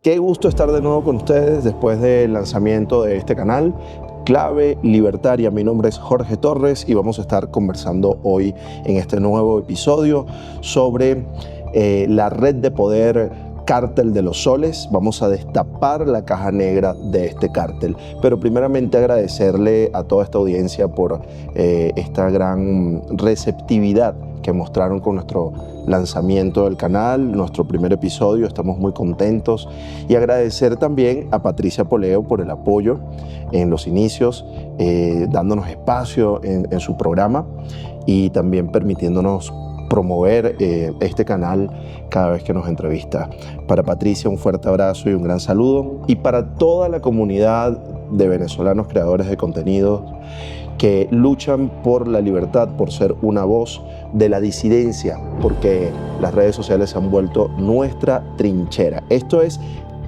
Qué gusto estar de nuevo con ustedes después del lanzamiento de este canal, Clave Libertaria. Mi nombre es Jorge Torres y vamos a estar conversando hoy en este nuevo episodio sobre la red de poder Cártel de los Soles. Vamos a destapar la caja negra de este cártel. Pero primeramente agradecerle a toda esta audiencia por esta gran receptividad que mostraron con nuestro lanzamiento del canal, nuestro primer episodio. Estamos muy contentos y agradecer también a Patricia Poleo por el apoyo en los inicios, dándonos espacio en su programa y también permitiéndonos promover este canal cada vez que nos entrevista. Para Patricia, un fuerte abrazo y un gran saludo, y para toda la comunidad de venezolanos creadores de contenido que luchan por la libertad, por ser una voz de la disidencia, porque las redes sociales se han vuelto nuestra trinchera. Esto es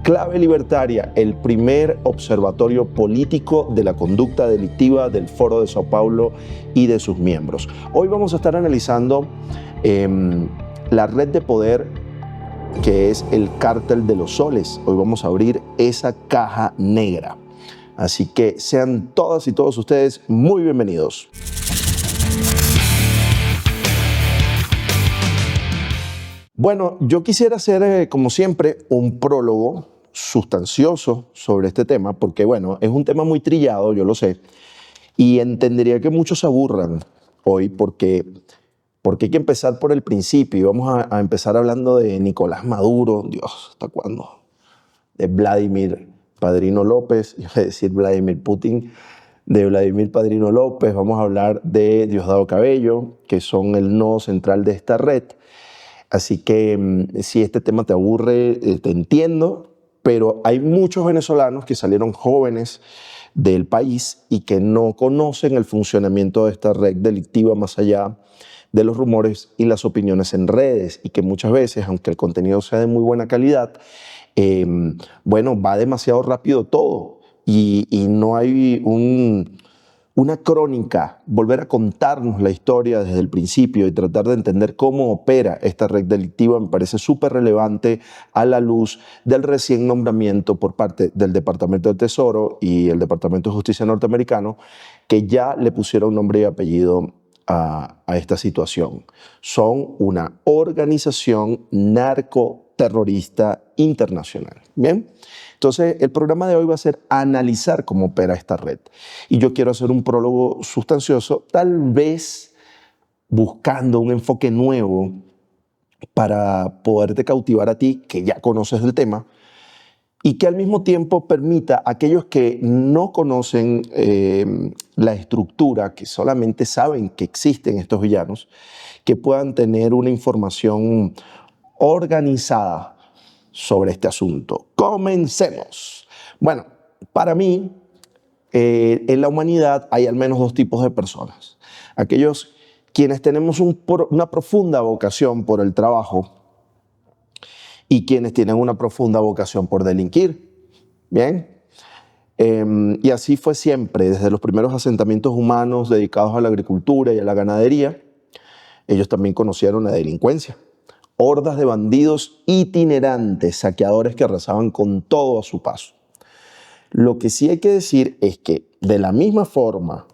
Clave Libertaria, el primer observatorio político de la conducta delictiva del Foro de Sao Paulo y de sus miembros. Hoy vamos a estar analizando la red de poder que es el Cártel de los Soles. Hoy vamos a abrir esa caja negra. Así que sean todas y todos ustedes muy bienvenidos. Bueno, yo quisiera hacer, como siempre, un prólogo sustancioso sobre este tema, porque bueno, es un tema muy trillado, yo lo sé, y entendería que muchos se aburran hoy porque hay que empezar por el principio, y vamos a empezar hablando de Nicolás Maduro. Dios, ¿hasta cuándo? De Vladimir Padrino López, iba a decir Vladimir Putin, de Vladimir Padrino López. Vamos a hablar de Diosdado Cabello, que son el nodo central de esta red. Así que si este tema te aburre, te entiendo, pero hay muchos venezolanos que salieron jóvenes del país y que no conocen el funcionamiento de esta red delictiva más allá de los rumores y las opiniones en redes, y que muchas veces, aunque el contenido sea de muy buena calidad, bueno, va demasiado rápido todo y no hay una crónica, volver a contarnos la historia desde el principio y tratar de entender cómo opera esta red delictiva me parece súper relevante a la luz del recién nombramiento por parte del Departamento del Tesoro y el Departamento de Justicia norteamericano, que ya le pusieron nombre y apellido a esta situación. Son una organización narcoterrorista internacional. Bien, entonces el programa de hoy va a ser analizar cómo opera esta red. Y yo quiero hacer un prólogo sustancioso, tal vez buscando un enfoque nuevo para poderte cautivar a ti, que ya conoces el tema, y que al mismo tiempo permita a aquellos que no conocen la estructura, que solamente saben que existen estos villanos, que puedan tener una información organizada sobre este asunto. Comencemos. Bueno, para mí, en la humanidad hay al menos dos tipos de personas. Aquellos quienes tenemos una profunda vocación por el trabajo y quienes tienen una profunda vocación por delinquir. Bien. Y así fue siempre, desde los primeros asentamientos humanos dedicados a la agricultura y a la ganadería. Ellos también conocieron la delincuencia. Hordas de bandidos itinerantes, saqueadores que arrasaban con todo a su paso. Lo que sí hay que decir es que de la misma forma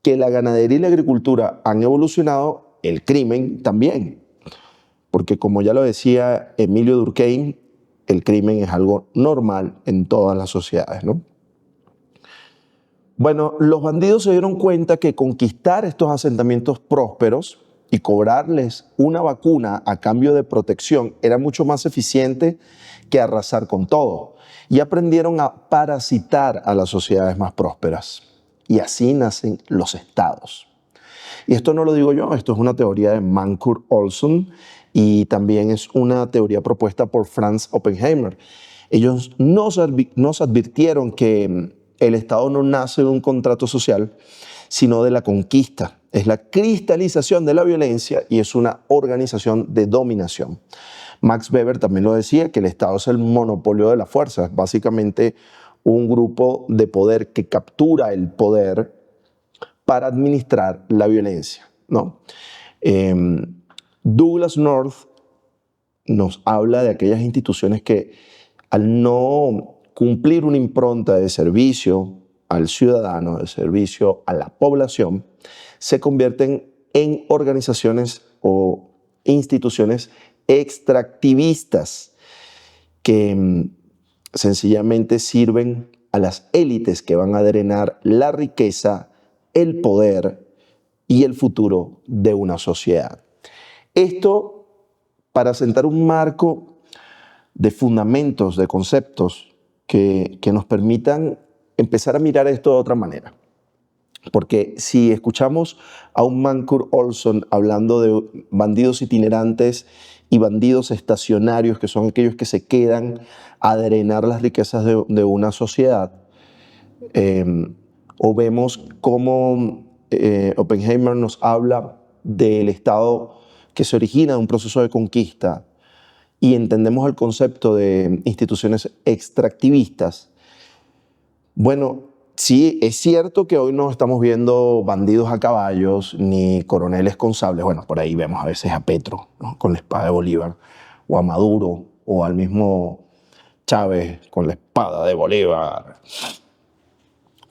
que la ganadería y la agricultura han evolucionado, el crimen también. Porque como ya lo decía Emilio Durkheim, el crimen es algo normal en todas las sociedades, ¿no? Bueno, los bandidos se dieron cuenta que conquistar estos asentamientos prósperos y cobrarles una vacuna a cambio de protección era mucho más eficiente que arrasar con todo. Y aprendieron a parasitar a las sociedades más prósperas. Y así nacen los estados. Y esto no lo digo yo, esto es una teoría de Mancur Olson y también es una teoría propuesta por Franz Oppenheimer. Ellos nos advirtieron que el Estado no nace de un contrato social, sino de la conquista. Es la cristalización de la violencia y es una organización de dominación. Max Weber también lo decía, que el Estado es el monopolio de la fuerza, es básicamente un grupo de poder que captura el poder para administrar la violencia, ¿no? Douglass North nos habla de aquellas instituciones que al no cumplir una impronta de servicio al ciudadano, de servicio a la población, se convierten en organizaciones o instituciones extractivistas que sencillamente sirven a las élites que van a drenar la riqueza, el poder y el futuro de una sociedad. Esto para sentar un marco de fundamentos, de conceptos que nos permitan empezar a mirar esto de otra manera. Porque si escuchamos a un Mancur Olson hablando de bandidos itinerantes y bandidos estacionarios, que son aquellos que se quedan a drenar las riquezas de una sociedad, o vemos cómo Oppenheimer nos habla del Estado que se origina de un proceso de conquista y entendemos el concepto de instituciones extractivistas, bueno, sí, es cierto que hoy no estamos viendo bandidos a caballos ni coroneles con sables. Bueno, por ahí vemos a veces a Petro, ¿no?, con la espada de Bolívar, o a Maduro, o al mismo Chávez con la espada de Bolívar.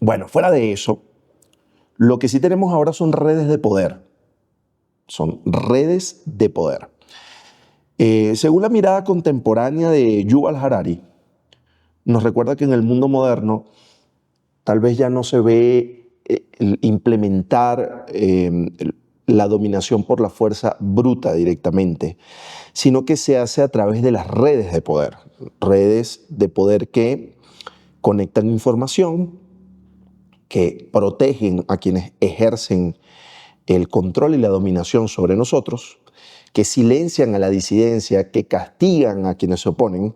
Bueno, fuera de eso, lo que sí tenemos ahora son redes de poder. Son redes de poder. Según la mirada contemporánea de Yuval Harari, nos recuerda que en el mundo moderno tal vez ya no se ve implementar la dominación por la fuerza bruta directamente, sino que se hace a través de las redes de poder que conectan información, que protegen a quienes ejercen el control y la dominación sobre nosotros, que silencian a la disidencia, que castigan a quienes se oponen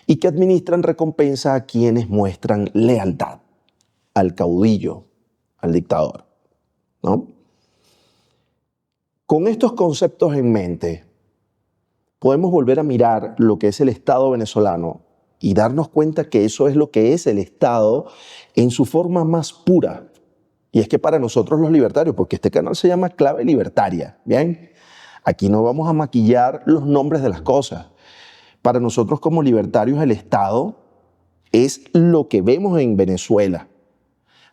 y que administran recompensa a quienes muestran lealtad al caudillo, al dictador, ¿no? Con estos conceptos en mente, podemos volver a mirar lo que es el Estado venezolano y darnos cuenta que eso es lo que es el Estado en su forma más pura. Y es que para nosotros los libertarios, porque este canal se llama Clave Libertaria, ¿bien? Aquí no vamos a maquillar los nombres de las cosas. Para nosotros como libertarios el Estado es lo que vemos en Venezuela.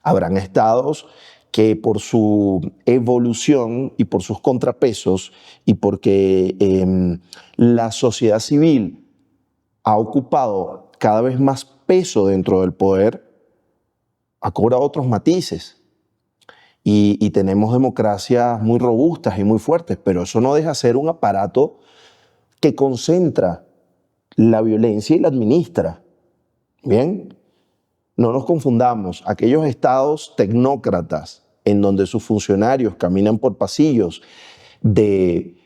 Habrán estados que por su evolución y por sus contrapesos y porque la sociedad civil ha ocupado cada vez más peso dentro del poder, ha cobrado otros matices y tenemos democracias muy robustas y muy fuertes, pero eso no deja de ser un aparato que concentra la violencia y la administra. ¿Bien? No nos confundamos, aquellos estados tecnócratas en donde sus funcionarios caminan por pasillos de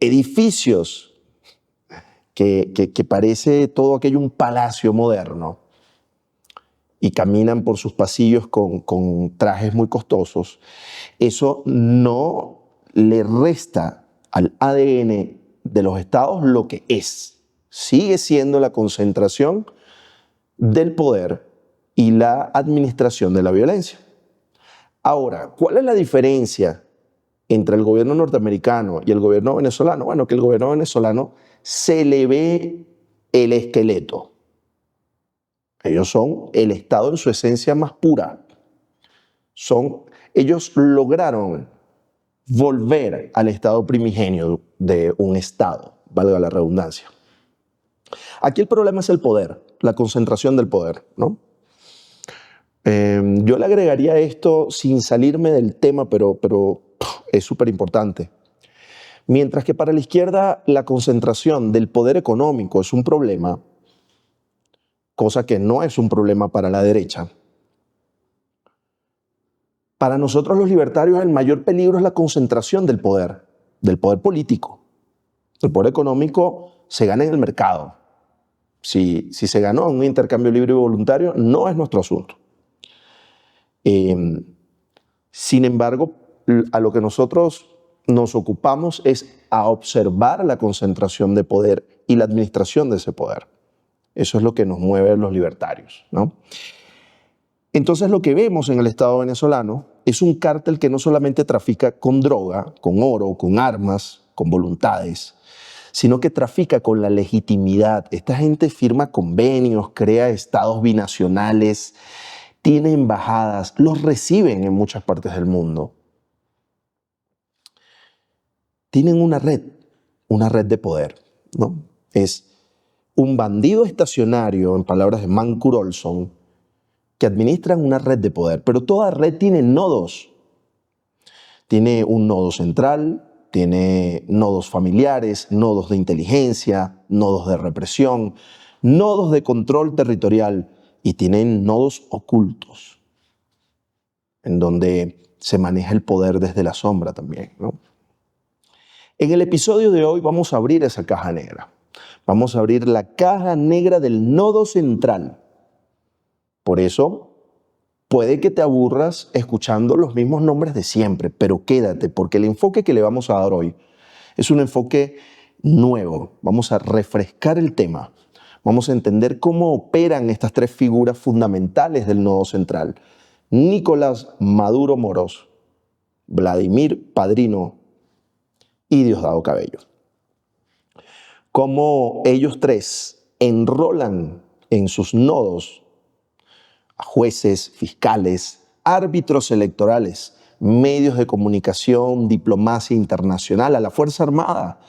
edificios que parece todo aquello un palacio moderno y caminan por sus pasillos con trajes muy costosos, eso no le resta al ADN de los estados lo que es. Sigue siendo la concentración del poder y la administración de la violencia. Ahora, ¿cuál es la diferencia entre el gobierno norteamericano y el gobierno venezolano? Bueno, que el gobierno venezolano se le ve el esqueleto. Ellos son el Estado en su esencia más pura. Ellos lograron volver al estado primigenio de un Estado, valga la redundancia. Aquí el problema es el poder, la concentración del poder, ¿no? Yo le agregaría esto sin salirme del tema, pero es súper importante. Mientras que para la izquierda la concentración del poder económico es un problema, cosa que no es un problema para la derecha, para nosotros los libertarios el mayor peligro es la concentración del poder político. El poder económico se gana en el mercado. Si se ganó en un intercambio libre y voluntario, no es nuestro asunto. Sin embargo, a lo que nosotros nos ocupamos es a observar la concentración de poder y la administración de ese poder. Eso es lo que nos mueve a los libertarios, ¿no? Entonces lo que vemos en el Estado venezolano es un cártel que no solamente trafica con droga, con oro, con armas, con voluntades, sino que trafica con la legitimidad. Esta gente firma convenios, crea estados binacionales, tiene embajadas, los reciben en muchas partes del mundo. Tienen una red de poder, ¿no? Es un bandido estacionario, en palabras de Mancur Olson, que administran una red de poder, pero toda red tiene nodos. Tiene un nodo central, tiene nodos familiares, nodos de inteligencia, nodos de represión, nodos de control territorial y tienen nodos ocultos, en donde se maneja el poder desde la sombra también, ¿no? En el episodio de hoy vamos a abrir esa caja negra. Vamos a abrir la caja negra del nodo central. Por eso, puede que te aburras escuchando los mismos nombres de siempre, pero quédate, porque el enfoque que le vamos a dar hoy es un enfoque nuevo. Vamos a refrescar el tema. Vamos a entender cómo operan estas tres figuras fundamentales del nodo central. Nicolás Maduro Moros, Vladimir Padrino y Diosdado Cabello. Cómo ellos tres enrolan en sus nodos a jueces, fiscales, árbitros electorales, medios de comunicación, diplomacia internacional, a la Fuerza Armada,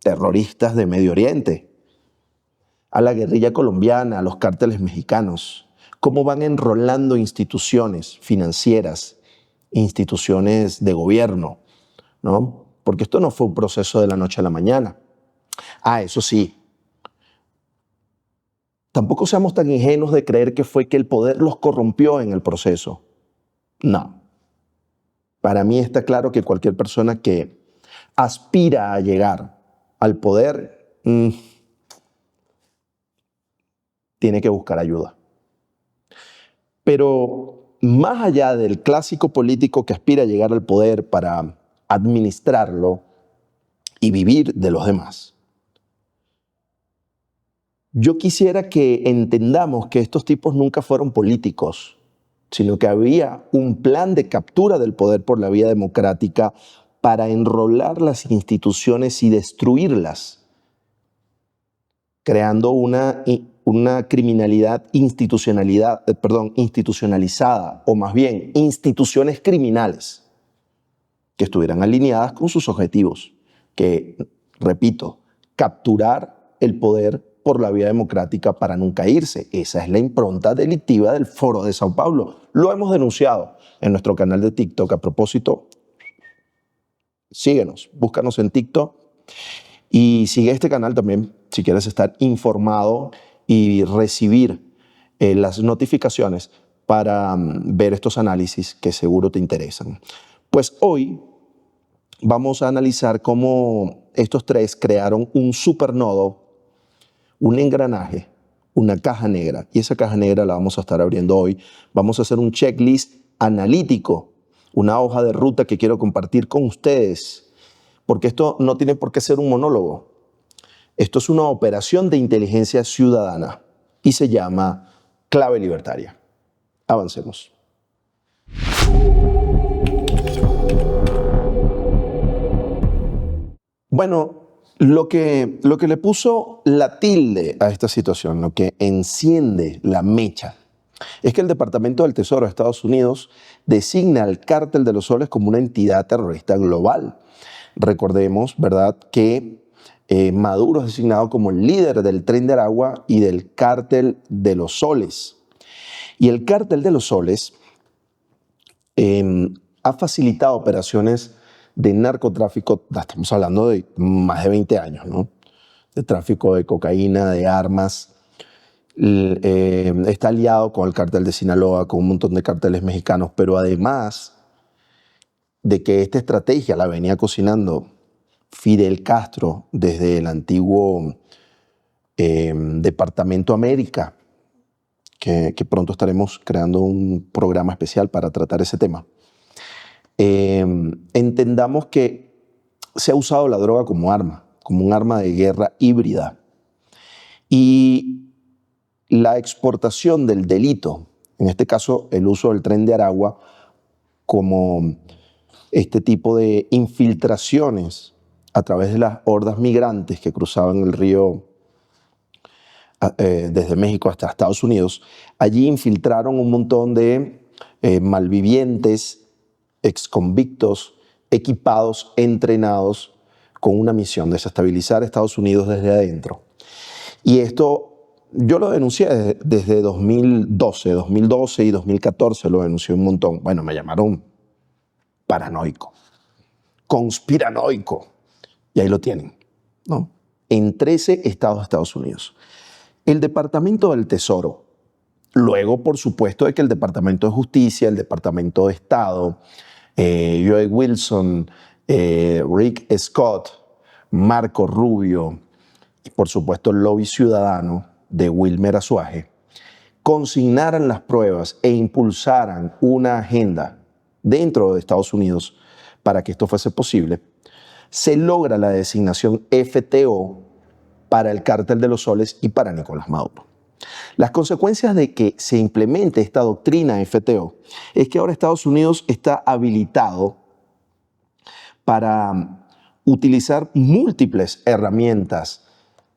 terroristas de Medio Oriente, a la guerrilla colombiana, a los cárteles mexicanos, cómo van enrolando instituciones financieras, instituciones de gobierno, ¿no? Porque esto no fue un proceso de la noche a la mañana. Eso sí, tampoco seamos tan ingenuos de creer que fue que el poder los corrompió en el proceso. No. Para mí está claro que cualquier persona que aspira a llegar al poder tiene que buscar ayuda. Pero más allá del clásico político que aspira a llegar al poder para administrarlo y vivir de los demás, yo quisiera que entendamos que estos tipos nunca fueron políticos, sino que había un plan de captura del poder por la vía democrática para enrolar las instituciones y destruirlas, creando una criminalidad institucionalizada, o más bien instituciones criminales que estuvieran alineadas con sus objetivos, que, repito, capturar el poder por la vía democrática para nunca irse. Esa es la impronta delictiva del Foro de Sao Paulo. Lo hemos denunciado en nuestro canal de TikTok. A propósito, síguenos, búscanos en TikTok y sigue este canal también si quieres estar informado y recibir las notificaciones para ver estos análisis que seguro te interesan. Pues hoy vamos a analizar cómo estos tres crearon un supernodo, un engranaje, una caja negra. Y esa caja negra la vamos a estar abriendo hoy. Vamos a hacer un checklist analítico, una hoja de ruta que quiero compartir con ustedes, porque esto no tiene por qué ser un monólogo. Esto es una operación de inteligencia ciudadana y se llama Clave Libertaria. Avancemos. Bueno, lo que le puso la tilde a esta situación, lo que enciende la mecha, es que el Departamento del Tesoro de Estados Unidos designa al Cártel de los Soles como una entidad terrorista global. Recordemos, ¿verdad?, que Maduro es designado como el líder del Tren de Aragua y del Cártel de los Soles. Y el Cártel de los Soles ha facilitado operaciones de narcotráfico, estamos hablando de más de 20 años, ¿no? De tráfico de cocaína, de armas. Está aliado con el cártel de Sinaloa, con un montón de cárteles mexicanos, pero además de que esta estrategia la venía cocinando Fidel Castro desde el antiguo Departamento América, que pronto estaremos creando un programa especial para tratar ese tema. Entendamos que se ha usado la droga como arma, como un arma de guerra híbrida. Y la exportación del delito, en este caso el uso del Tren de Aragua, como este tipo de infiltraciones a través de las hordas migrantes que cruzaban el río desde México hasta Estados Unidos, allí infiltraron un montón de malvivientes, exconvictos, equipados, entrenados con una misión: desestabilizar Estados Unidos desde adentro. Y esto yo lo denuncié desde 2012 y 2014, lo denuncié un montón. Bueno, me llamaron paranoico, conspiranoico, y ahí lo tienen, ¿no? En 13 estados de Estados Unidos. El Departamento del Tesoro, luego, por supuesto, de que el Departamento de Justicia, el Departamento de Estado, Joe Wilson, Rick Scott, Marco Rubio y, por supuesto, el lobby ciudadano de Wilmer Azuaje, consignaran las pruebas e impulsaran una agenda dentro de Estados Unidos para que esto fuese posible, se logra la designación FTO para el Cártel de los Soles y para Nicolás Maduro. Las consecuencias de que se implemente esta doctrina FTO es que ahora Estados Unidos está habilitado para utilizar múltiples herramientas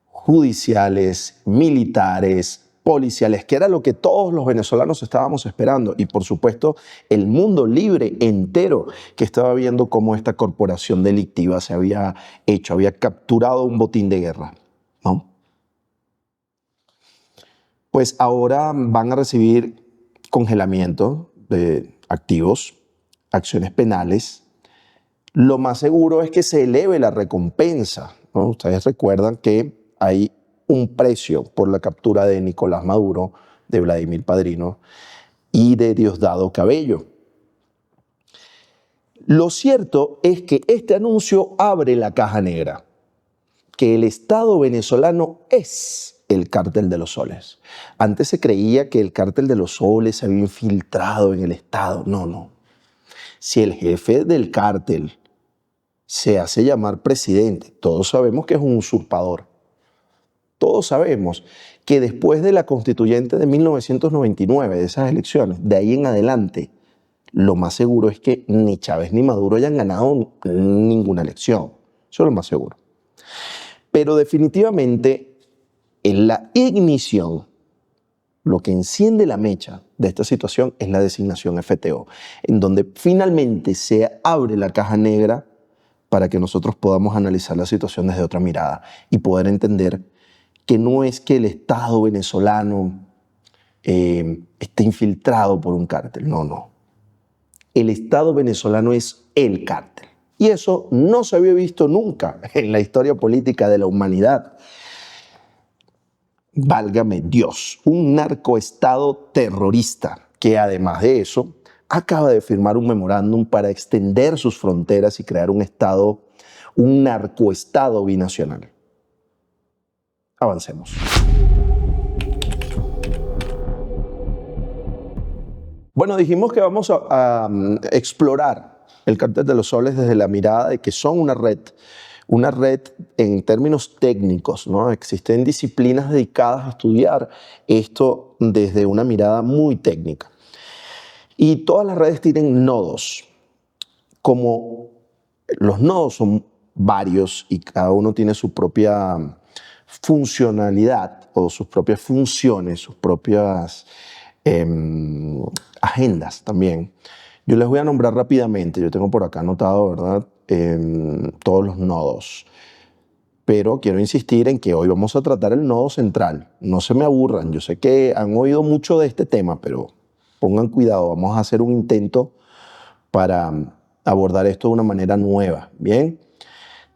judiciales, militares, policiales, que era lo que todos los venezolanos estábamos esperando, y por supuesto el mundo libre entero, que estaba viendo cómo esta corporación delictiva se había capturado un botín de guerra, ¿no? Pues ahora van a recibir congelamiento de activos, acciones penales. Lo más seguro es que se eleve la recompensa, ¿no? Ustedes recuerdan que hay un precio por la captura de Nicolás Maduro, de Vladimir Padrino y de Diosdado Cabello. Lo cierto es que este anuncio abre la caja negra, que el Estado venezolano es el Cártel de los Soles. Antes se creía que el Cártel de los Soles se había infiltrado en el Estado. No, no. Si el jefe del cártel se hace llamar presidente, todos sabemos que es un usurpador. Todos sabemos que después de la constituyente de 1999, de esas elecciones, de ahí en adelante, lo más seguro es que ni Chávez ni Maduro hayan ganado ninguna elección. Eso es lo más seguro. Pero definitivamente, en la ignición, lo que enciende la mecha de esta situación es la designación FTO, en donde finalmente se abre la caja negra para que nosotros podamos analizar la situación desde otra mirada y poder entender que no es que el Estado venezolano esté infiltrado por un cártel, no, no. El Estado venezolano es el cártel. Y eso no se había visto nunca en la historia política de la humanidad. Válgame Dios, un narcoestado terrorista que además de eso acaba de firmar un memorándum para extender sus fronteras y crear un narcoestado binacional. Avancemos. Bueno, dijimos que vamos a explorar el Cártel de los Soles desde la mirada de que son una red en términos técnicos, ¿no? Existen disciplinas dedicadas a estudiar esto desde una mirada muy técnica. Y todas las redes tienen nodos. Como los nodos son varios y cada uno tiene su propia funcionalidad o sus propias funciones, sus propias agendas también. Yo les voy a nombrar rápidamente, yo tengo por acá anotado, ¿verdad? Todos los nodos. Pero quiero insistir en que hoy vamos a tratar el nodo central. No se me aburran, yo sé que han oído mucho de este tema, pero pongan cuidado, vamos a hacer un intento para abordar esto de una manera nueva, ¿bien?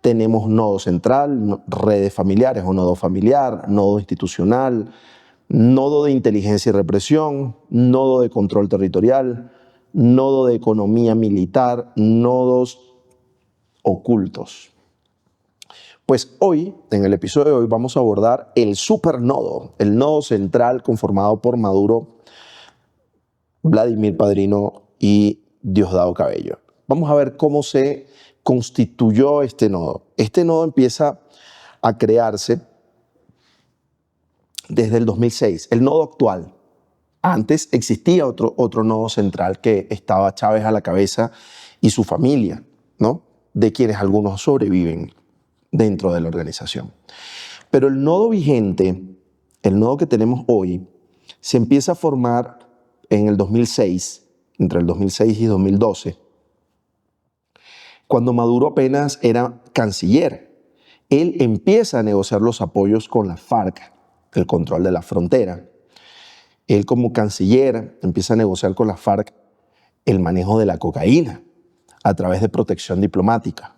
Tenemos nodo central, redes familiares o nodo familiar, nodo institucional, nodo de inteligencia y represión, nodo de control territorial, nodo de economía militar, nodos ocultos. Pues hoy, en el episodio de hoy, vamos a abordar el supernodo, el nodo central conformado por Maduro, Vladimir Padrino y Diosdado Cabello. Vamos a ver cómo se constituyó este nodo. Este nodo empieza a crearse desde el 2006, el nodo actual. Antes existía otro nodo central que estaba Chávez a la cabeza y su familia, ¿no? De quienes algunos sobreviven. dentro de la organización. Pero el nodo vigente, el nodo que tenemos hoy, se empieza a formar en el 2006, entre el 2006 y 2012, cuando Maduro apenas era canciller. Él empieza a negociar los apoyos con la FARC, el control de la frontera. Él como canciller empieza a negociar con la FARC el manejo de la cocaína a través de protección diplomática.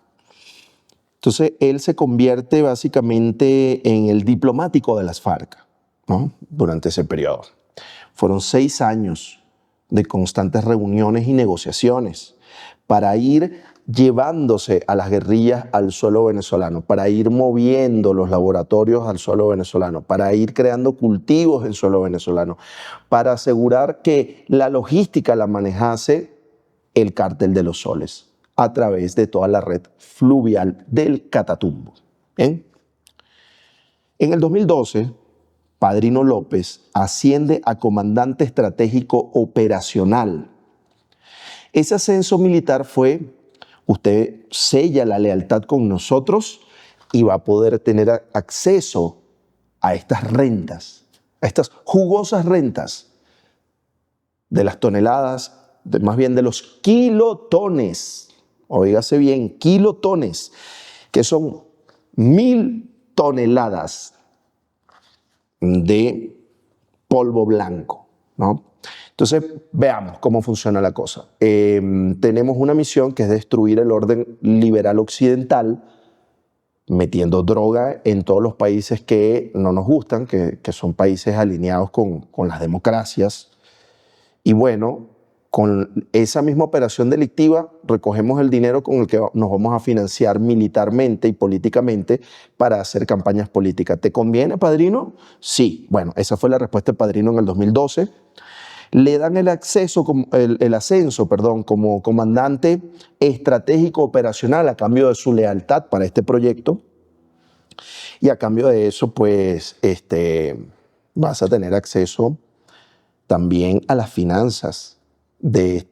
Entonces, él se convierte básicamente en el diplomático de las FARC, ¿no? Durante ese periodo. Fueron 6 años de constantes reuniones y negociaciones para ir llevándose a las guerrillas al suelo venezolano, para ir moviendo los laboratorios al suelo venezolano, para ir creando cultivos en suelo venezolano, para asegurar que la logística la manejase el Cártel de los Soles a través de toda la red fluvial del Catatumbo. ¿Bien? En el 2012, Padrino López asciende a comandante estratégico operacional. Ese ascenso militar fue: usted sella la lealtad con nosotros y va a poder tener acceso a estas rentas, a estas jugosas rentas de las toneladas, más bien de los kilotones, oígase bien, kilotones, que son 1000 toneladas de polvo blanco, ¿no? Entonces, veamos cómo funciona la cosa. Tenemos una misión que es destruir el orden liberal occidental, metiendo droga en todos los países que no nos gustan, que son países alineados con las democracias. Y bueno, con esa misma operación delictiva recogemos el dinero con el que nos vamos a financiar militarmente y políticamente para hacer campañas políticas. ¿Te conviene, Padrino? Sí. Bueno, esa fue la respuesta de Padrino en el 2012. Le dan el ascenso como comandante estratégico operacional a cambio de su lealtad para este proyecto. Y a cambio de eso, pues, vas a tener acceso también a las finanzas de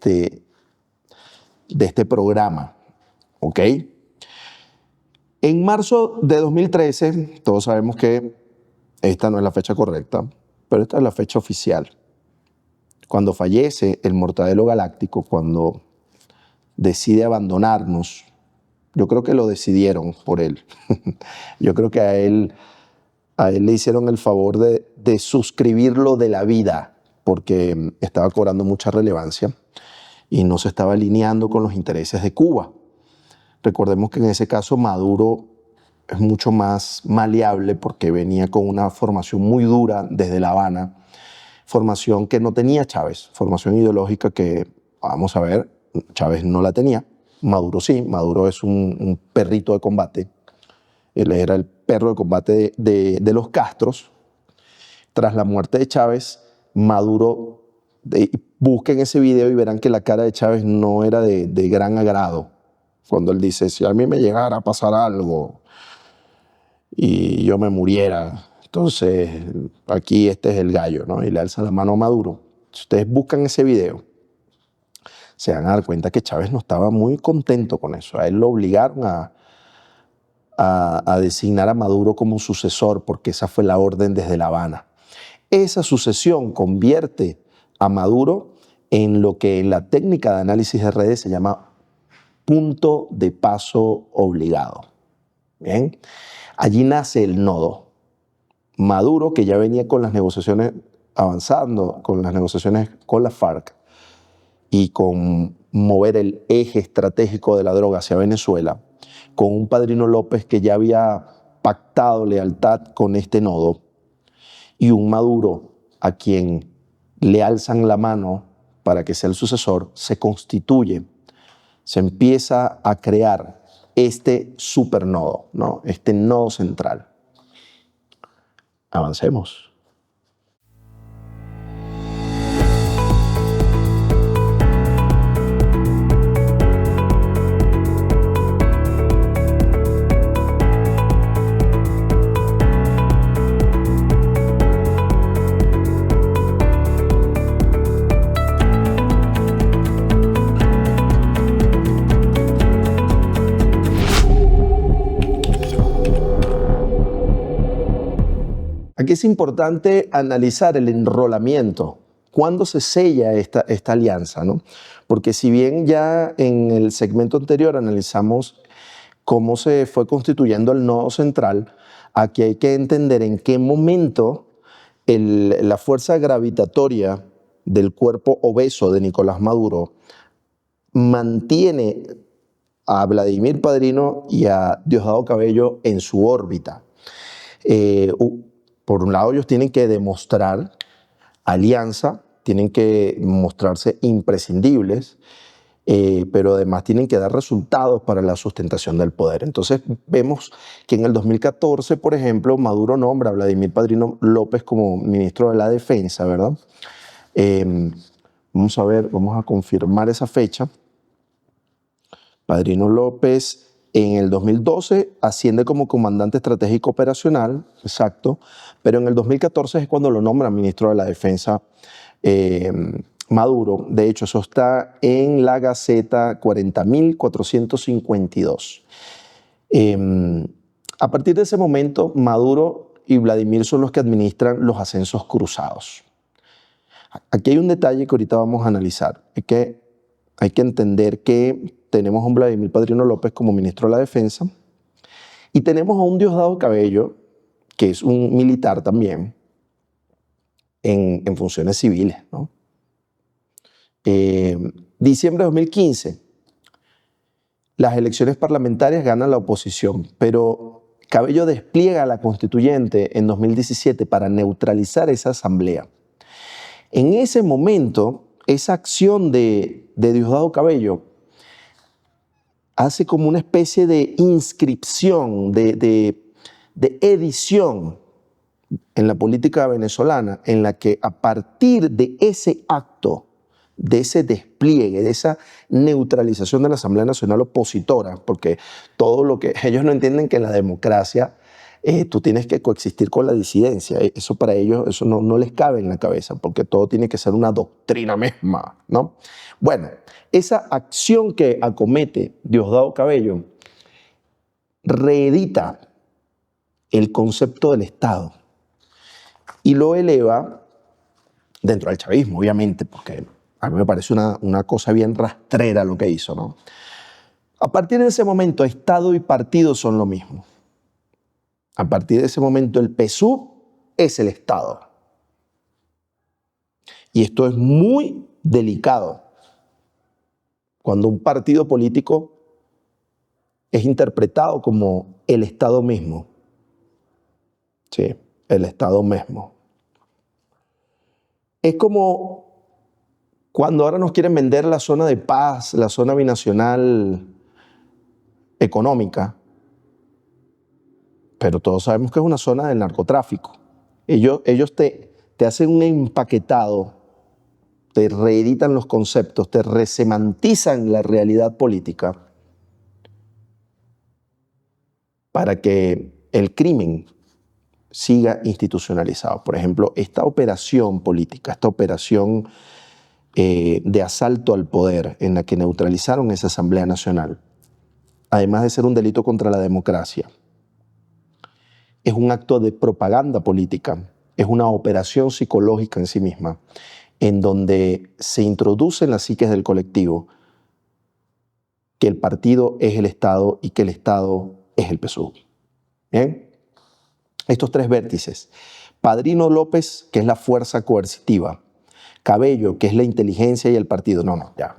este programa, ¿ok? En marzo de 2013, todos sabemos que esta no es la fecha correcta, pero esta es la fecha oficial. Cuando fallece el Mortadelo Galáctico, cuando decide abandonarnos, yo creo que lo decidieron por él. Yo creo que a él le hicieron el favor de suscribirlo de la vida, porque estaba cobrando mucha relevancia y no se estaba alineando con los intereses de Cuba. Recordemos que en ese caso Maduro es mucho más maleable porque venía con una formación muy dura desde La Habana, formación que no tenía Chávez, formación ideológica que, vamos a ver, Chávez no la tenía, Maduro sí. Maduro es un perrito de combate. Él era el perro de combate de los Castros. Tras la muerte de Chávez, Maduro, busquen ese video y verán que la cara de Chávez no era de gran agrado. Cuando él dice, si a mí me llegara a pasar algo y yo me muriera, entonces aquí este es el gallo, ¿no? Y le alza la mano a Maduro. Si ustedes buscan ese video, se van a dar cuenta que Chávez no estaba muy contento con eso. A él lo obligaron a designar a Maduro como sucesor porque esa fue la orden desde La Habana. Esa sucesión convierte a Maduro en lo que en la técnica de análisis de redes se llama punto de paso obligado. Bien, allí nace el nodo. Maduro, que ya venía con las negociaciones avanzando, con las negociaciones con la FARC y con mover el eje estratégico de la droga hacia Venezuela, con un Padrino López que ya había pactado lealtad con este nodo, y un Maduro a quien le alzan la mano para que sea el sucesor, se constituye, se empieza a crear este supernodo, ¿no? Este nodo central. Avancemos. es importante analizar el enrolamiento. ¿Cuándo se sella esta alianza, ¿no? Porque si bien ya en el segmento anterior analizamos cómo se fue constituyendo el nodo central, aquí hay que entender en qué momento la fuerza gravitatoria del cuerpo obeso de Nicolás Maduro mantiene a Vladimir Padrino y a Diosdado Cabello en su órbita. Por un lado, ellos tienen que demostrar alianza, tienen que mostrarse imprescindibles, pero además tienen que dar resultados para la sustentación del poder. Entonces vemos que en el 2014, por ejemplo, Maduro nombra a Vladimir Padrino López como ministro de la Defensa, ¿verdad? Vamos a ver, vamos a confirmar esa fecha. Padrino López en el 2012 asciende como comandante estratégico operacional, exacto, pero en el 2014 es cuando lo nombra ministro de la Defensa Maduro. De hecho, eso está en la Gaceta 40.452. A partir de ese momento, Maduro y Vladimir son los que administran los ascensos cruzados. Aquí hay un detalle que ahorita vamos a analizar. Es que hay que entender que tenemos a un Vladimir Padrino López como ministro de la Defensa y tenemos a un Diosdado Cabello, que es un militar también, en funciones civiles, ¿no? Diciembre de 2015, las elecciones parlamentarias gana la oposición, pero Cabello despliega la constituyente en 2017 para neutralizar esa asamblea. En ese momento, esa acción de Diosdado Cabello hace como una especie de inscripción, de edición en la política venezolana, en la que a partir de ese acto, de ese despliegue, de esa neutralización de la Asamblea Nacional opositora, porque todo lo que ellos no entienden que en la democracia tú tienes que coexistir con la disidencia. Eso para ellos eso no les cabe en la cabeza, porque todo tiene que ser una doctrina misma, ¿no? Bueno, esa acción que acomete Diosdado Cabello reedita el concepto del Estado y lo eleva dentro del chavismo, obviamente, porque a mí me parece una cosa bien rastrera lo que hizo, ¿no? A partir de ese momento, Estado y partido son lo mismo. A partir de ese momento, el PSUV es el Estado. Y esto es muy delicado cuando un partido político es interpretado como el Estado mismo. Sí, el Estado mismo. Es como cuando ahora nos quieren vender la zona de paz, la zona binacional económica, pero todos sabemos que es una zona del narcotráfico. Ellos te hacen un empaquetado, te reeditan los conceptos, te resemantizan la realidad política para que el crimen siga institucionalizado. Por ejemplo, esta operación política, esta operación de asalto al poder en la que neutralizaron esa Asamblea Nacional, además de ser un delito contra la democracia, es un acto de propaganda política, es una operación psicológica en sí misma, en donde se introduce en las psiques del colectivo que el partido es el Estado y que el Estado es el PSUV. ¿Bien? Estos tres vértices, Padrino López, que es la fuerza coercitiva, Cabello, que es la inteligencia y el partido. Ya.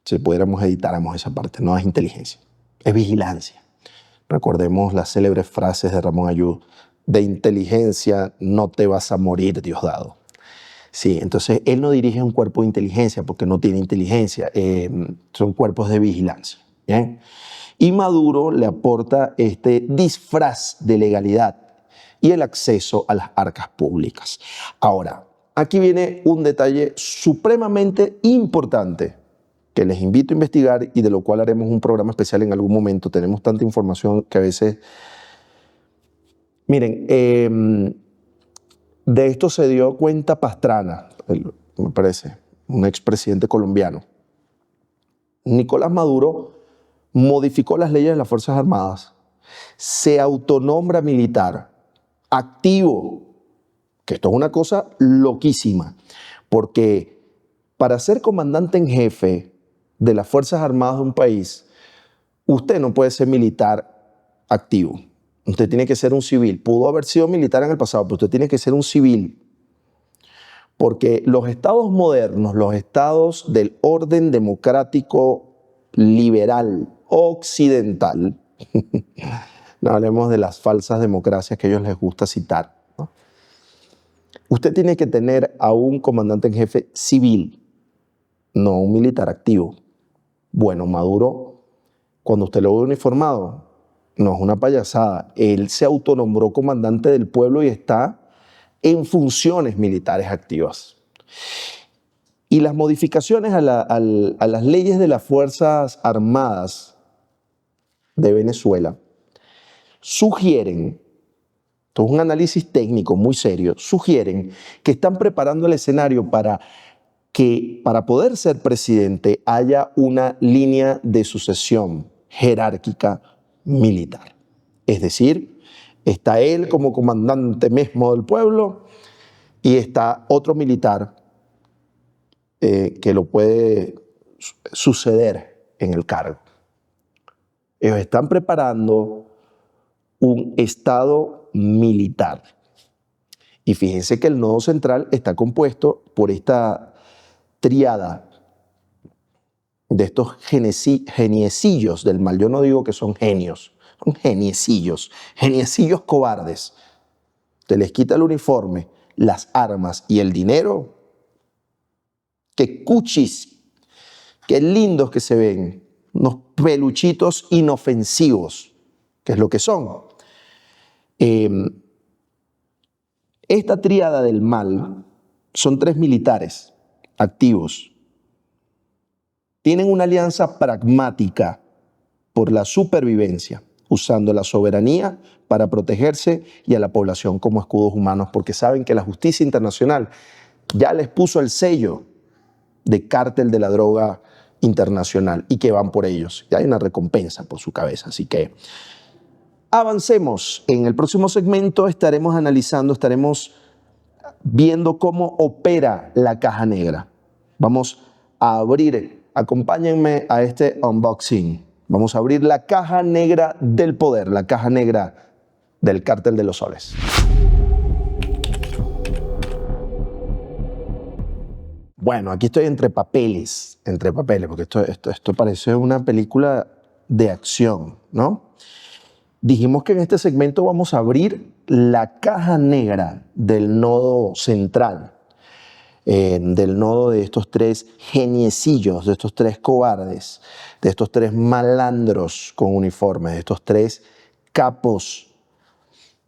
Si pudiéramos editáramos esa parte, no es inteligencia, es vigilancia. Recordemos las célebres frases de Ramón Ayud: de inteligencia no te vas a morir, Diosdado. Sí, entonces él no dirige un cuerpo de inteligencia porque no tiene inteligencia, son cuerpos de vigilancia. ¿Bien? Y Maduro le aporta este disfraz de legalidad y el acceso a las arcas públicas. Ahora, aquí viene un detalle supremamente importante que les invito a investigar y de lo cual haremos un programa especial en algún momento. Tenemos tanta información que a veces... Miren, de esto se dio cuenta Pastrana, me parece, un expresidente colombiano. Nicolás Maduro modificó las leyes de las Fuerzas Armadas, se autonombra militar activo, que esto es una cosa loquísima, porque para ser comandante en jefe de las Fuerzas Armadas de un país, usted no puede ser militar activo. Usted tiene que ser un civil. Pudo haber sido militar en el pasado, pero usted tiene que ser un civil. Porque los estados modernos, los estados del orden democrático liberal occidental, no hablemos de las falsas democracias que a ellos les gusta citar, ¿no? Usted tiene que tener a un comandante en jefe civil, no un militar activo. Bueno, Maduro, cuando usted lo ve uniformado, no es una payasada. Él se autonombró comandante del pueblo y está en funciones militares activas. Y las modificaciones a las leyes de las Fuerzas Armadas de Venezuela sugieren, esto es un análisis técnico muy serio, sugieren que están preparando el escenario para que para poder ser presidente haya una línea de sucesión jerárquica militar. Es decir, está él como comandante mismo del pueblo y está otro militar que lo puede suceder en el cargo. Ellos están preparando un estado militar. Y fíjense que el nodo central está compuesto por esta triada de estos geniecillos del mal. Yo no digo que son genios, son geniecillos cobardes. Te les quita el uniforme, las armas y el dinero. ¡Qué cuchis! ¡Qué lindos que se ven! Unos peluchitos inofensivos, que es lo que son. Esta tríada del mal son 3 militares activos. Tienen una alianza pragmática por la supervivencia, usando la soberanía para protegerse y a la población como escudos humanos, porque saben que la justicia internacional ya les puso el sello de cártel de la droga internacional y que van por ellos. Y hay una recompensa por su cabeza, así que avancemos. En el próximo segmento estaremos analizando, estaremos viendo cómo opera la caja negra. Vamos a abrir, acompáñenme a este unboxing. Vamos a abrir la caja negra del poder, la caja negra del cártel de los soles. Bueno, aquí estoy entre papeles, porque esto parece una película de acción, ¿no? Dijimos que en este segmento vamos a abrir la caja negra del nodo central, del nodo de estos 3 geniecillos, de estos 3 cobardes, de estos 3 malandros con uniformes, de estos 3 capos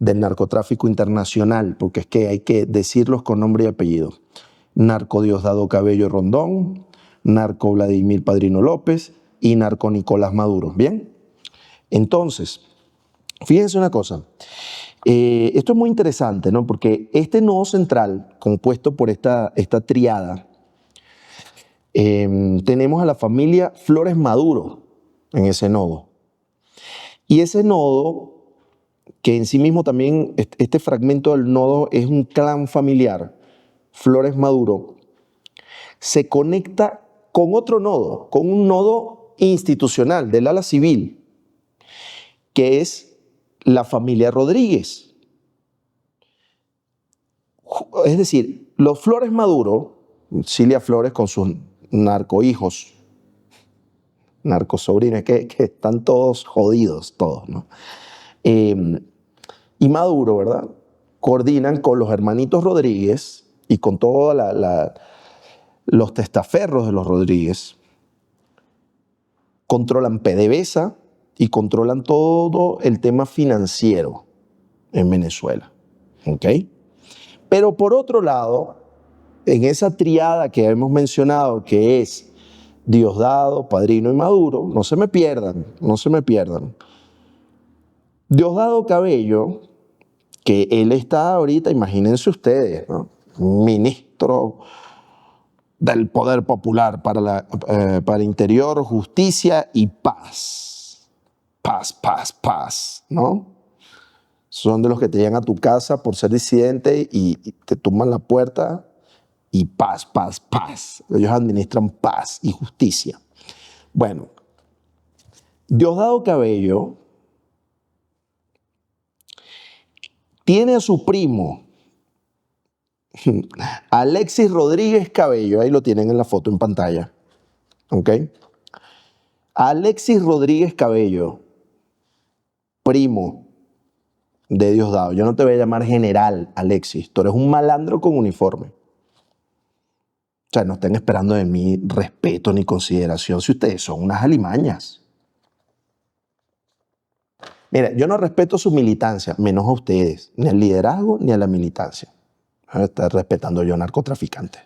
del narcotráfico internacional, porque es que hay que decirlos con nombre y apellido. Narco Diosdado Cabello Rondón, narco Vladimir Padrino López y narco Nicolás Maduro. ¿Bien? Entonces, fíjense una cosa. Esto es muy interesante, ¿no? Porque este nodo central, compuesto por esta triada, tenemos a la familia Flores Maduro en ese nodo. Y ese nodo, que en sí mismo también, este fragmento del nodo es un clan familiar, Flores Maduro, se conecta con otro nodo, con un nodo institucional del ala civil, que es la familia Rodríguez. Es decir, los Flores Maduro, Cilia Flores con sus narcohijos, narcosobrinos, que están todos jodidos, todos, ¿no? Y Maduro, ¿verdad? Coordinan con los hermanitos Rodríguez y con todos los testaferros de los Rodríguez, controlan PDVSA y controlan todo el tema financiero en Venezuela. ¿Ok? Pero por otro lado, en esa triada que hemos mencionado, que es Diosdado, Padrino y Maduro, no se me pierdan. Diosdado Cabello, que él está ahorita, imagínense ustedes, ¿no? Ministro del Poder Popular para Interior, Justicia y Paz. Paz, ¿no? Son de los que te llegan a tu casa por ser disidente y te tumban la puerta y paz, paz, paz. Ellos administran paz y justicia. Bueno, Diosdado Cabello tiene a su primo, Alexis Rodríguez Cabello, ahí lo tienen en la foto en pantalla, ¿ok? Alexis Rodríguez Cabello, primo de Diosdado. Yo no te voy a llamar general, Alexis, tú eres un malandro con uniforme. O sea, no estén esperando de mí respeto ni consideración si ustedes son unas alimañas. Mira, yo no respeto su militancia, menos a ustedes, ni al liderazgo ni a la militancia. Voy a estar respetando yo narcotraficantes.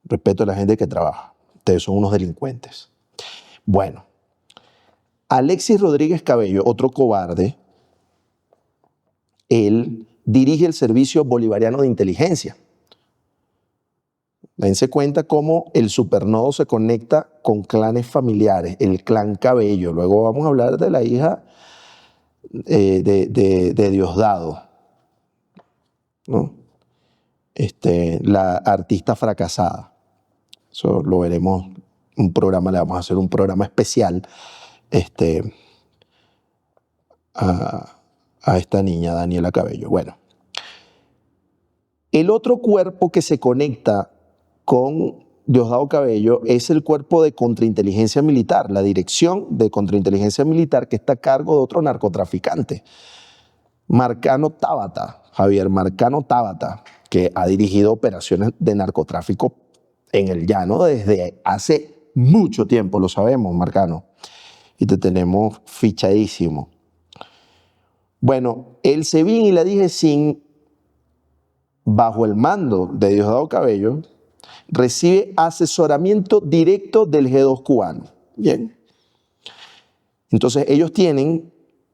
Respeto a la gente que trabaja. Ustedes son unos delincuentes. Bueno, Alexis Rodríguez Cabello, otro cobarde, él dirige el Servicio Bolivariano de Inteligencia. Dense cuenta cómo el supernodo se conecta con clanes familiares, el clan Cabello. Luego vamos a hablar de la hija de Diosdado, ¿no? La artista fracasada. Eso lo veremos un programa, le vamos a hacer un programa especial a esta niña, Daniela Cabello. Bueno, el otro cuerpo que se conecta con Diosdado Cabello es el cuerpo de contrainteligencia militar, la dirección de contrainteligencia militar que está a cargo de otro narcotraficante, Marcano Tábata, Javier Marcano Tábata, que ha dirigido operaciones de narcotráfico en el llano desde hace mucho tiempo, lo sabemos, Marcano, y te tenemos fichadísimo. Bueno, el SEBIN y la DIGESIN, bajo el mando de Diosdado Cabello, recibe asesoramiento directo del G2 cubano. Bien. Entonces ellos tienen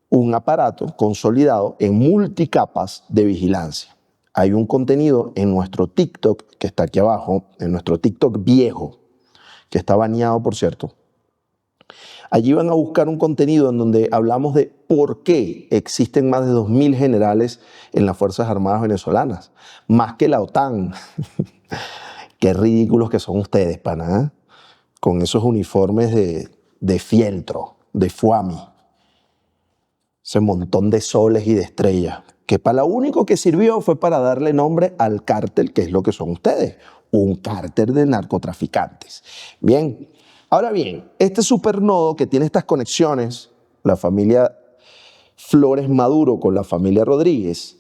un aparato consolidado en multicapas de vigilancia. Hay un contenido en nuestro TikTok, que está aquí abajo, en nuestro TikTok viejo, que está baneado, por cierto. Allí van a buscar un contenido en donde hablamos de por qué existen más de 2.000 generales en las Fuerzas Armadas venezolanas, más que la OTAN. Qué ridículos que son ustedes, pana, ¿eh? Con esos uniformes de fieltro, de FUAMI. Ese montón de soles y de estrellas, que para lo único que sirvió fue para darle nombre al cártel, que es lo que son ustedes, un cártel de narcotraficantes. Bien, ahora bien, este supernodo que tiene estas conexiones, la familia Flores Maduro con la familia Rodríguez,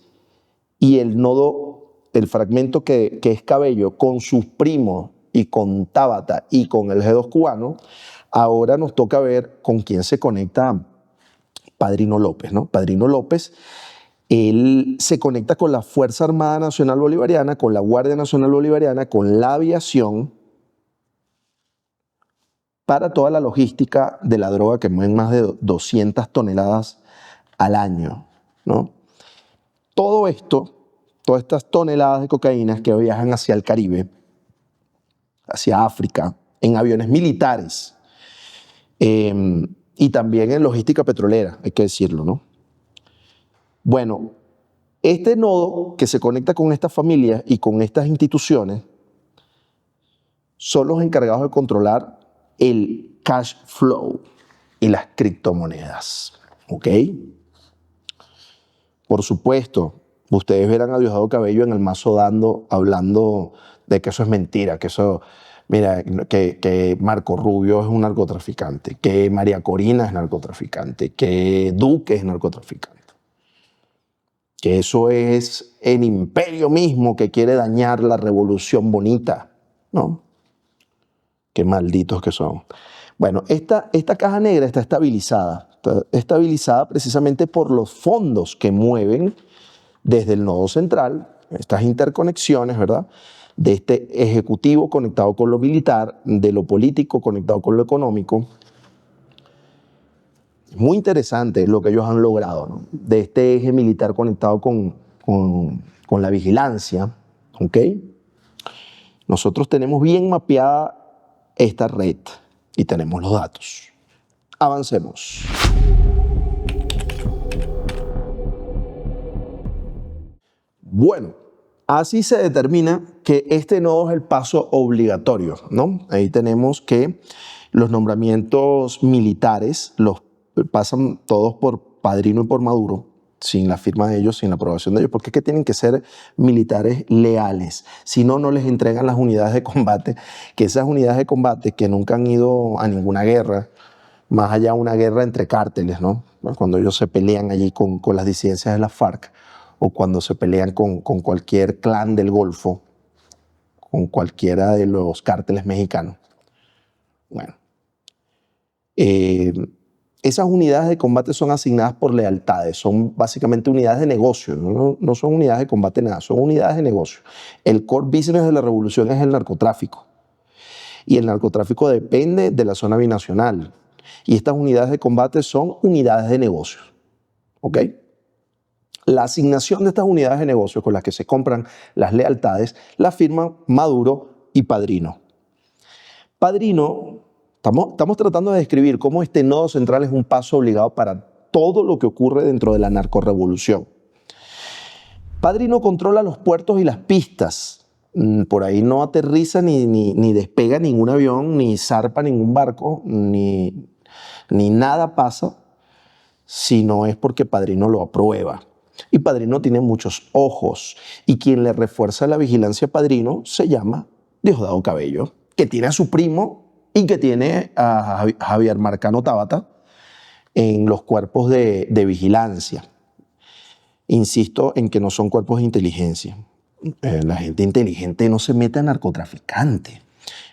y el nodo, el fragmento que es Cabello con sus primos y con Tábata y con el G2 cubano, ahora nos toca ver con quién se conecta Padrino López, ¿no? Padrino López, él se conecta con la Fuerza Armada Nacional Bolivariana, con la Guardia Nacional Bolivariana, con la aviación, para toda la logística de la droga, que mueven más de 200 toneladas al año, ¿no? Todo esto, todas estas toneladas de cocaína que viajan hacia el Caribe, hacia África, en aviones militares, y también en logística petrolera, hay que decirlo, ¿no? Bueno, este nodo que se conecta con estas familias y con estas instituciones son los encargados de controlar el cash flow y las criptomonedas, ¿ok? Por supuesto, ustedes verán a Diosdado Cabello en el Mazo Dando hablando de que eso es mentira, que eso, mira, que Marco Rubio es un narcotraficante, que María Corina es narcotraficante, que Duque es narcotraficante, que eso es el imperio mismo que quiere dañar la revolución bonita, ¿no? Qué malditos que son. Bueno, esta caja negra está estabilizada precisamente por los fondos que mueven desde el nodo central, estas interconexiones, ¿verdad? De este ejecutivo conectado con lo militar, de lo político conectado con lo económico. Es muy interesante lo que ellos han logrado, ¿no? De este eje militar conectado con la vigilancia, ¿ok? Nosotros tenemos bien mapeada esta red y tenemos los datos. Avancemos. Bueno, así se determina que este nodo es el paso obligatorio, ¿no? Ahí tenemos que los nombramientos militares los pasan todos por Padrino y por Maduro, sin la firma de ellos, sin la aprobación de ellos, porque es que tienen que ser militares leales. Si no, no les entregan las unidades de combate, que esas unidades de combate que nunca han ido a ninguna guerra, más allá de una guerra entre cárteles, ¿no? Cuando ellos se pelean allí con las disidencias de la FARC, o cuando se pelean con cualquier clan del Golfo, con cualquiera de los cárteles mexicanos. Bueno, esas unidades de combate son asignadas por lealtades, son básicamente unidades de negocio, no son unidades de combate nada, son unidades de negocio. El core business de la revolución es el narcotráfico, y el narcotráfico depende de la zona binacional, y estas unidades de combate son unidades de negocio, ¿ok? La asignación de estas unidades de negocio con las que se compran las lealtades la firman Maduro y Padrino. Padrino, estamos tratando de describir cómo este nodo central es un paso obligado para todo lo que ocurre dentro de la narcorrevolución. Padrino controla los puertos y las pistas. Por ahí no aterriza ni despega ningún avión, ni zarpa ningún barco, ni nada pasa si no es porque Padrino lo aprueba. Y Padrino tiene muchos ojos, y quien le refuerza la vigilancia a Padrino se llama Diosdado Cabello, que tiene a su primo y que tiene a Javier Marcano Tabata en los cuerpos de vigilancia. Insisto en que no son cuerpos de inteligencia. La gente inteligente no se mete a narcotraficante.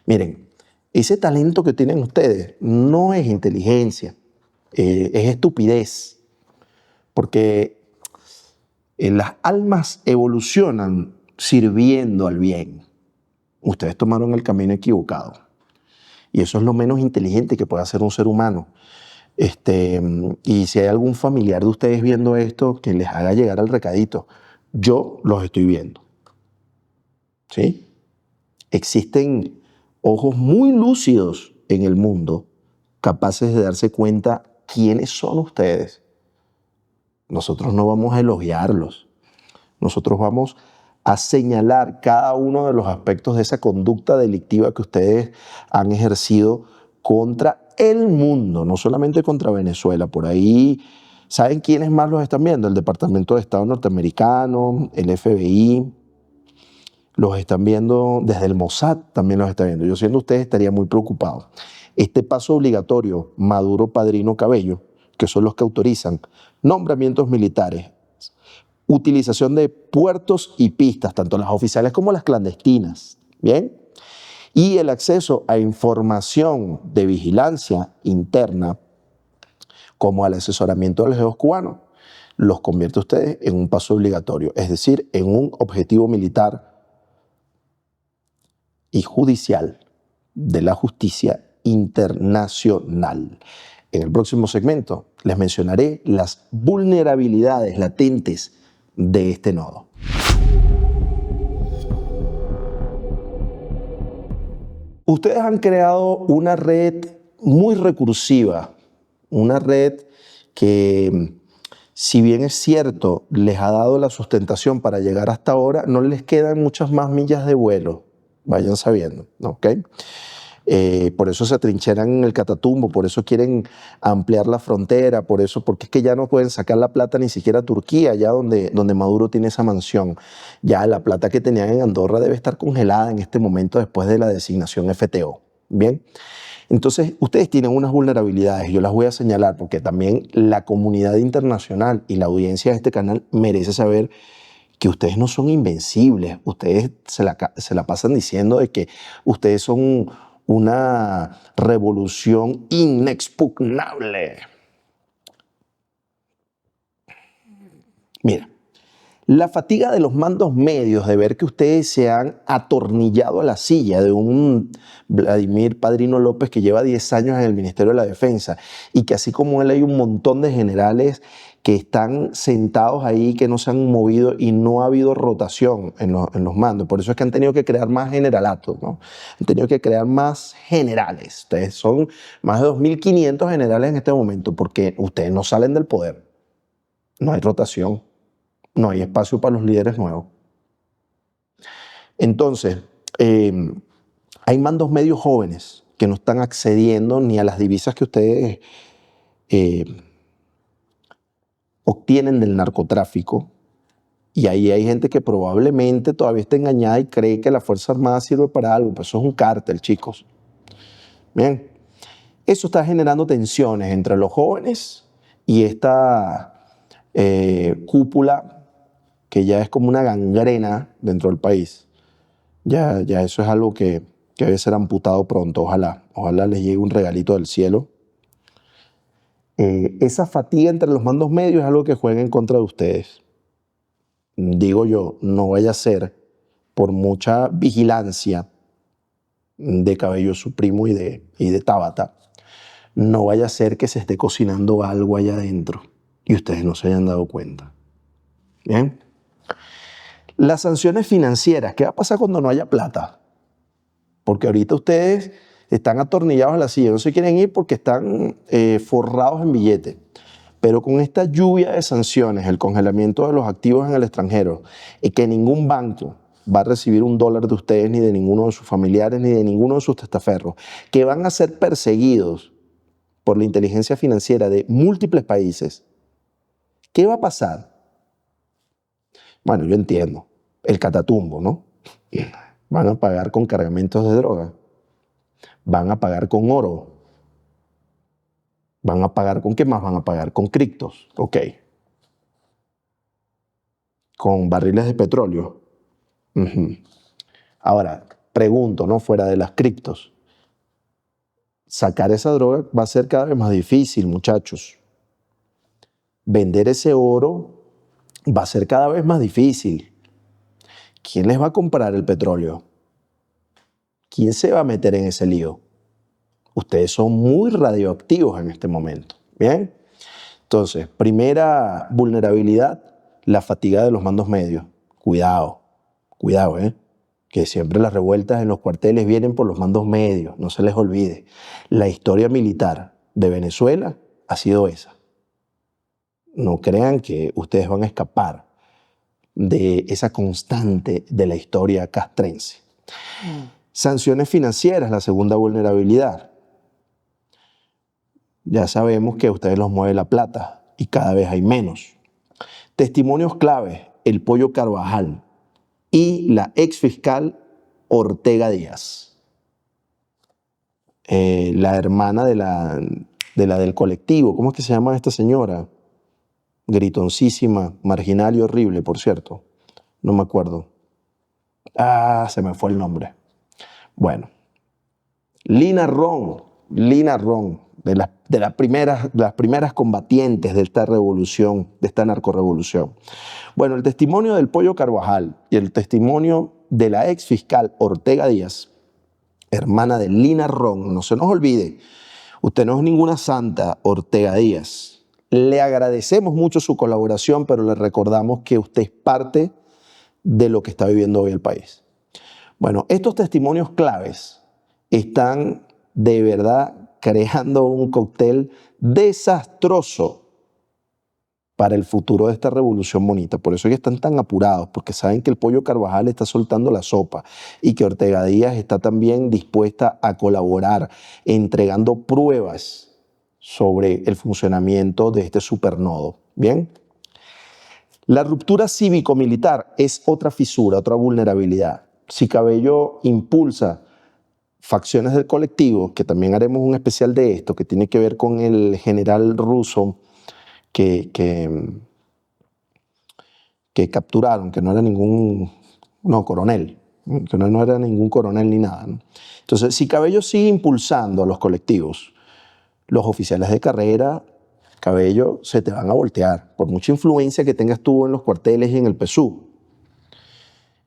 Miren, ese talento que tienen ustedes no es inteligencia, es estupidez, porque las almas evolucionan sirviendo al bien. Ustedes tomaron el camino equivocado. Y eso es lo menos inteligente que puede hacer un ser humano. Y si hay algún familiar de ustedes viendo esto, que les haga llegar el recadito. Yo los estoy viendo. ¿Sí? Existen ojos muy lúcidos en el mundo, capaces de darse cuenta quiénes son ustedes. Nosotros no vamos a elogiarlos. Nosotros vamos a señalar cada uno de los aspectos de esa conducta delictiva que ustedes han ejercido contra el mundo, no solamente contra Venezuela. Por ahí, ¿saben quiénes más los están viendo? El Departamento de Estado norteamericano, el FBI, los están viendo desde el Mossad, también los está viendo. Yo siendo ustedes estaría muy preocupado. Este paso obligatorio, Maduro, Padrino, Cabello, que son los que autorizan nombramientos militares, utilización de puertos y pistas, tanto las oficiales como las clandestinas, ¿bien? Y el acceso a información de vigilancia interna, como al asesoramiento de los ejércitos cubanos, los convierte a ustedes en un paso obligatorio, es decir, en un objetivo militar y judicial de la justicia internacional. En el próximo segmento les mencionaré las vulnerabilidades latentes de este nodo. Ustedes han creado una red muy recursiva, una red que, si bien es cierto, les ha dado la sustentación para llegar hasta ahora, no les quedan muchas más millas de vuelo, vayan sabiendo, ¿ok? Por eso se atrincheran en el Catatumbo, por eso quieren ampliar la frontera, porque es que ya no pueden sacar la plata ni siquiera a Turquía, allá donde Maduro tiene esa mansión. Ya la plata que tenían en Andorra debe estar congelada en este momento después de la designación FTO. Bien, entonces ustedes tienen unas vulnerabilidades, yo las voy a señalar porque también la comunidad internacional y la audiencia de este canal merece saber que ustedes no son invencibles. Ustedes se la pasan diciendo de que ustedes son una revolución inexpugnable. Mira, la fatiga de los mandos medios de ver que ustedes se han atornillado a la silla de un Vladimir Padrino López que lleva 10 años en el Ministerio de la Defensa y que así como él hay un montón de generales que están sentados ahí, que no se han movido y no ha habido rotación en los mandos. Por eso es que han tenido que crear más generalatos, ¿no? Han tenido que crear más generales. Ustedes son más de 2.500 generales en este momento porque ustedes no salen del poder. No hay rotación. No hay espacio para los líderes nuevos. Entonces, hay mandos medios jóvenes que no están accediendo ni a las divisas que ustedes obtienen del narcotráfico. Y ahí hay gente que probablemente todavía está engañada y cree que la Fuerza Armada sirve para algo. Pero eso es un cártel, chicos. Bien. Eso está generando tensiones entre los jóvenes y esta cúpula que ya es como una gangrena dentro del país. Ya eso es algo que debe ser amputado pronto. Ojalá les llegue un regalito del cielo. Esa fatiga entre los mandos medios es algo que juega en contra de ustedes. Digo yo, no vaya a ser por mucha vigilancia de Cabello su primo y de Tabata, no vaya a ser que se esté cocinando algo allá adentro y ustedes no se hayan dado cuenta. Bien. Las sanciones financieras, ¿qué va a pasar cuando no haya plata? Porque ahorita ustedes están atornillados a la silla, no se quieren ir porque están forrados en billetes. Pero con esta lluvia de sanciones, el congelamiento de los activos en el extranjero, y que ningún banco va a recibir $1 de ustedes, ni de ninguno de sus familiares, ni de ninguno de sus testaferros, que van a ser perseguidos por la inteligencia financiera de múltiples países, ¿qué va a pasar? Bueno, yo entiendo, el catatumbo, ¿no? Van a pagar con cargamentos de droga, van a pagar con oro, van a pagar con ¿qué más van a pagar? Con criptos, ok. Con barriles de petróleo. Ahora, pregunto, ¿no? Fuera de las criptos, sacar esa droga va a ser cada vez más difícil, muchachos. Vender ese oro va a ser cada vez más difícil. ¿Quién les va a comprar el petróleo? ¿Quién se va a meter en ese lío? Ustedes son muy radioactivos en este momento. ¿Bien? Entonces, primera vulnerabilidad, la fatiga de los mandos medios. Cuidado, que siempre las revueltas en los cuarteles vienen por los mandos medios, no se les olvide. La historia militar de Venezuela ha sido esa. No crean que ustedes van a escapar de esa constante de la historia castrense. Sanciones financieras, la segunda vulnerabilidad. Ya sabemos que a ustedes los mueve la plata y cada vez hay menos. Testimonios claves, el Pollo Carvajal y la exfiscal Ortega Díaz. La hermana de la del colectivo, ¿cómo es que se llama esta señora? Gritoncísima, marginal y horrible, por cierto. No me acuerdo. Se me fue el nombre. Bueno. Lina Ron, de las primeras combatientes de esta revolución, de esta narcorrevolución. Bueno, el testimonio del Pollo Carvajal y el testimonio de la ex fiscal Ortega Díaz, hermana de Lina Ron, no se nos olvide, usted no es ninguna santa, Ortega Díaz. Le agradecemos mucho su colaboración, pero le recordamos que usted es parte de lo que está viviendo hoy el país. Bueno, estos testimonios claves están de verdad creando un cóctel desastroso para el futuro de esta revolución bonita. Por eso es que están tan apurados, porque saben que el Pollo Carvajal está soltando la sopa y que Ortega Díaz está también dispuesta a colaborar, entregando pruebas sobre el funcionamiento de este supernodo. ¿Bien? La ruptura cívico-militar es otra fisura, otra vulnerabilidad. Si Cabello impulsa facciones del colectivo, que también haremos un especial de esto, que tiene que ver con el general ruso que capturaron, que no era coronel, que no era ningún coronel ni nada, ¿no? Entonces, si Cabello sigue impulsando a los colectivos, los oficiales de carrera, Cabello, se te van a voltear, por mucha influencia que tengas tú en los cuarteles y en el PSUV.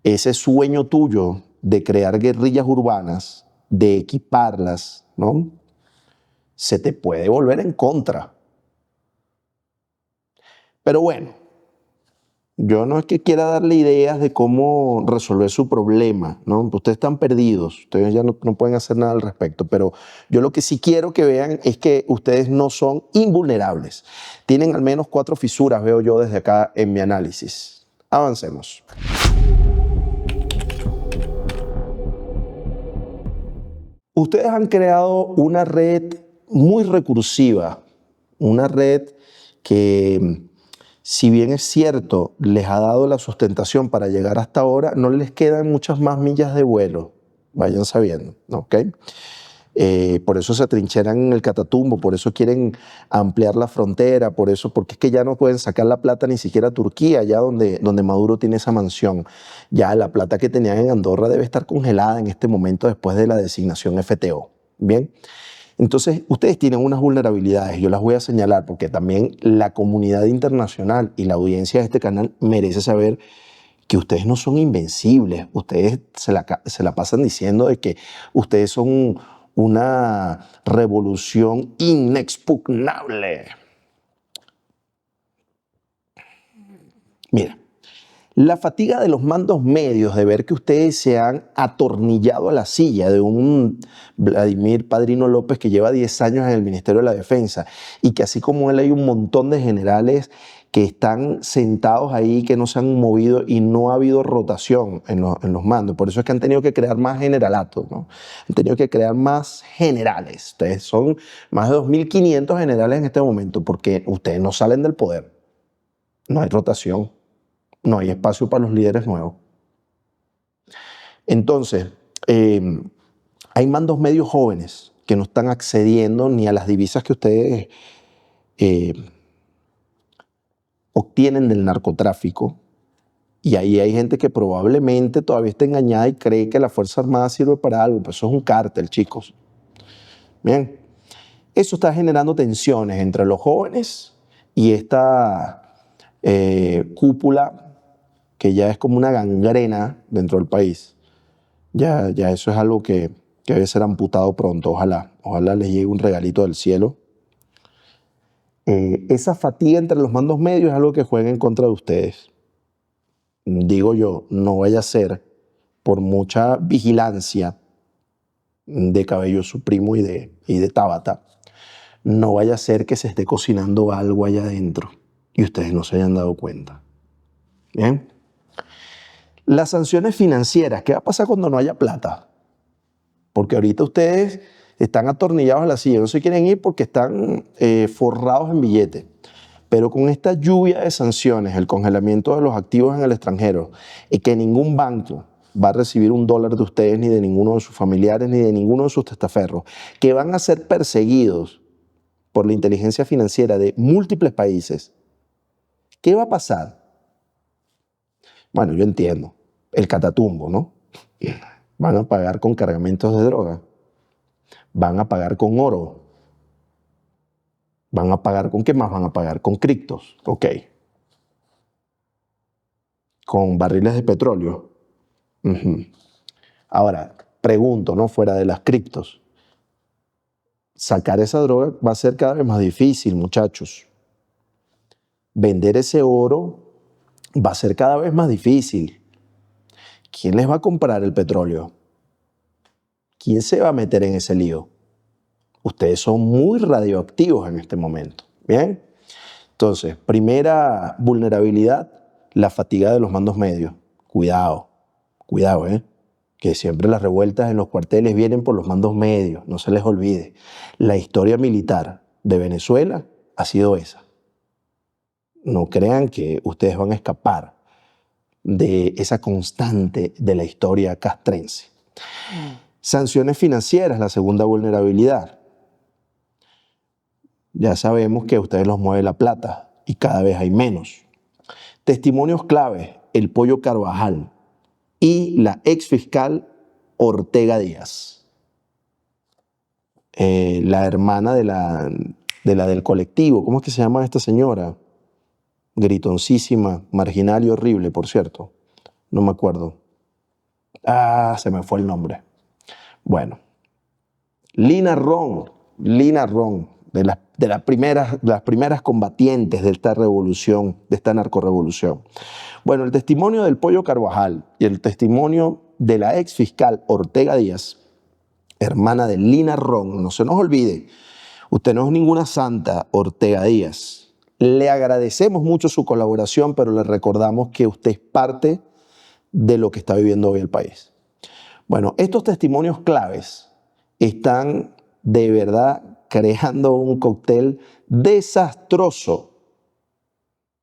Ese sueño tuyo de crear guerrillas urbanas, de equiparlas, ¿no? Se te puede volver en contra. Pero bueno, yo no es que quiera darle ideas de cómo resolver su problema, ¿no? Ustedes están perdidos, ustedes ya no pueden hacer nada al respecto, pero yo lo que sí quiero que vean es que ustedes no son invulnerables. Tienen al menos 4 fisuras, veo yo desde acá en mi análisis. Avancemos. Ustedes han creado una red muy recursiva, una red que, si bien es cierto, les ha dado la sustentación para llegar hasta ahora, no les quedan muchas más millas de vuelo, vayan sabiendo, ¿ok? Por eso se atrincheran en el Catatumbo, por eso quieren ampliar la frontera, por eso, porque es que ya no pueden sacar la plata ni siquiera a Turquía, allá donde Maduro tiene esa mansión. Ya la plata que tenían en Andorra debe estar congelada en este momento después de la designación FTO. Bien, entonces ustedes tienen unas vulnerabilidades, yo las voy a señalar porque también la comunidad internacional y la audiencia de este canal merece saber que ustedes no son invencibles, ustedes se la pasan diciendo de que ustedes son una revolución inexpugnable. Mira, la fatiga de los mandos medios de ver que ustedes se han atornillado a la silla de un Vladimir Padrino López que lleva 10 años en el Ministerio de la Defensa y que así como él hay un montón de generales que están sentados ahí, que no se han movido y no ha habido rotación en los mandos. Por eso es que han tenido que crear más generalatos, ¿no? Han tenido que crear más generales. Ustedes son más de 2.500 generales en este momento porque ustedes no salen del poder. No hay rotación. No hay espacio para los líderes nuevos. Entonces, hay mandos medios jóvenes que no están accediendo ni a las divisas que ustedes obtienen del narcotráfico. Y ahí hay gente que probablemente todavía está engañada y cree que la Fuerza Armada sirve para algo. Pero eso es un cártel, chicos. Bien. Eso está generando tensiones entre los jóvenes y esta cúpula que ya es como una gangrena dentro del país. Ya eso es algo que debe ser amputado pronto, ojalá les llegue un regalito del cielo. Esa fatiga entre los mandos medios es algo que juega en contra de ustedes. Digo yo, no vaya a ser por mucha vigilancia de Cabello su primo y de Tabata, no vaya a ser que se esté cocinando algo allá adentro y ustedes no se hayan dado cuenta. ¿Bien? Las sanciones financieras, ¿qué va a pasar cuando no haya plata? Porque ahorita ustedes están atornillados a la silla, no se quieren ir porque están forrados en billetes. Pero con esta lluvia de sanciones, el congelamiento de los activos en el extranjero, y que ningún banco va a recibir $1 de ustedes, ni de ninguno de sus familiares, ni de ninguno de sus testaferros, que van a ser perseguidos por la inteligencia financiera de múltiples países, ¿qué va a pasar? Bueno, yo entiendo, el Catatumbo, ¿no? Van a pagar con cargamentos de droga, van a pagar con oro, van a pagar con ¿qué más van a pagar? Con criptos, ok. Con barriles de petróleo. Ahora, pregunto, ¿no? Fuera de las criptos, sacar esa droga va a ser cada vez más difícil, muchachos. Vender ese oro va a ser cada vez más difícil. ¿Quién les va a comprar el petróleo? ¿Quién se va a meter en ese lío? Ustedes son muy radioactivos en este momento. ¿Bien? Entonces, primera vulnerabilidad, la fatiga de los mandos medios. Cuidado, que siempre las revueltas en los cuarteles vienen por los mandos medios, no se les olvide. La historia militar de Venezuela ha sido esa. No crean que ustedes van a escapar de esa constante de la historia castrense. Sanciones financieras, la segunda vulnerabilidad. Ya sabemos que a ustedes los mueve la plata y cada vez hay menos. Testimonios clave, el Pollo Carvajal y la exfiscal Ortega Díaz. La hermana de la del colectivo, ¿cómo es que se llama esta señora? Gritoncísima, marginal y horrible, por cierto. No me acuerdo. Se me fue el nombre. Bueno. Lina Ron, de las primeras combatientes de esta revolución, de esta narcorrevolución. Bueno, el testimonio del Pollo Carvajal y el testimonio de la ex fiscal Ortega Díaz, hermana de Lina Ron, no se nos olvide, usted no es ninguna santa, Ortega Díaz. Le agradecemos mucho su colaboración, pero le recordamos que usted es parte de lo que está viviendo hoy el país. Bueno, estos testimonios claves están de verdad creando un cóctel desastroso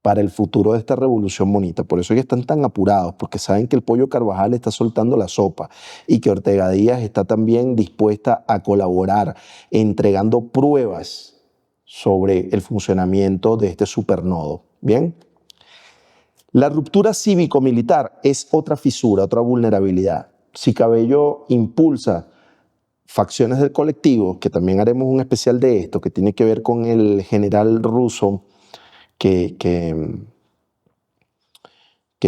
para el futuro de esta revolución bonita. Por eso es que están tan apurados, porque saben que el Pollo Carvajal está soltando la sopa y que Ortega Díaz está también dispuesta a colaborar, entregando pruebas sobre el funcionamiento de este supernodo. ¿Bien? La ruptura cívico-militar es otra fisura, otra vulnerabilidad. Si Cabello impulsa facciones del colectivo, que también haremos un especial de esto, que tiene que ver con el general ruso que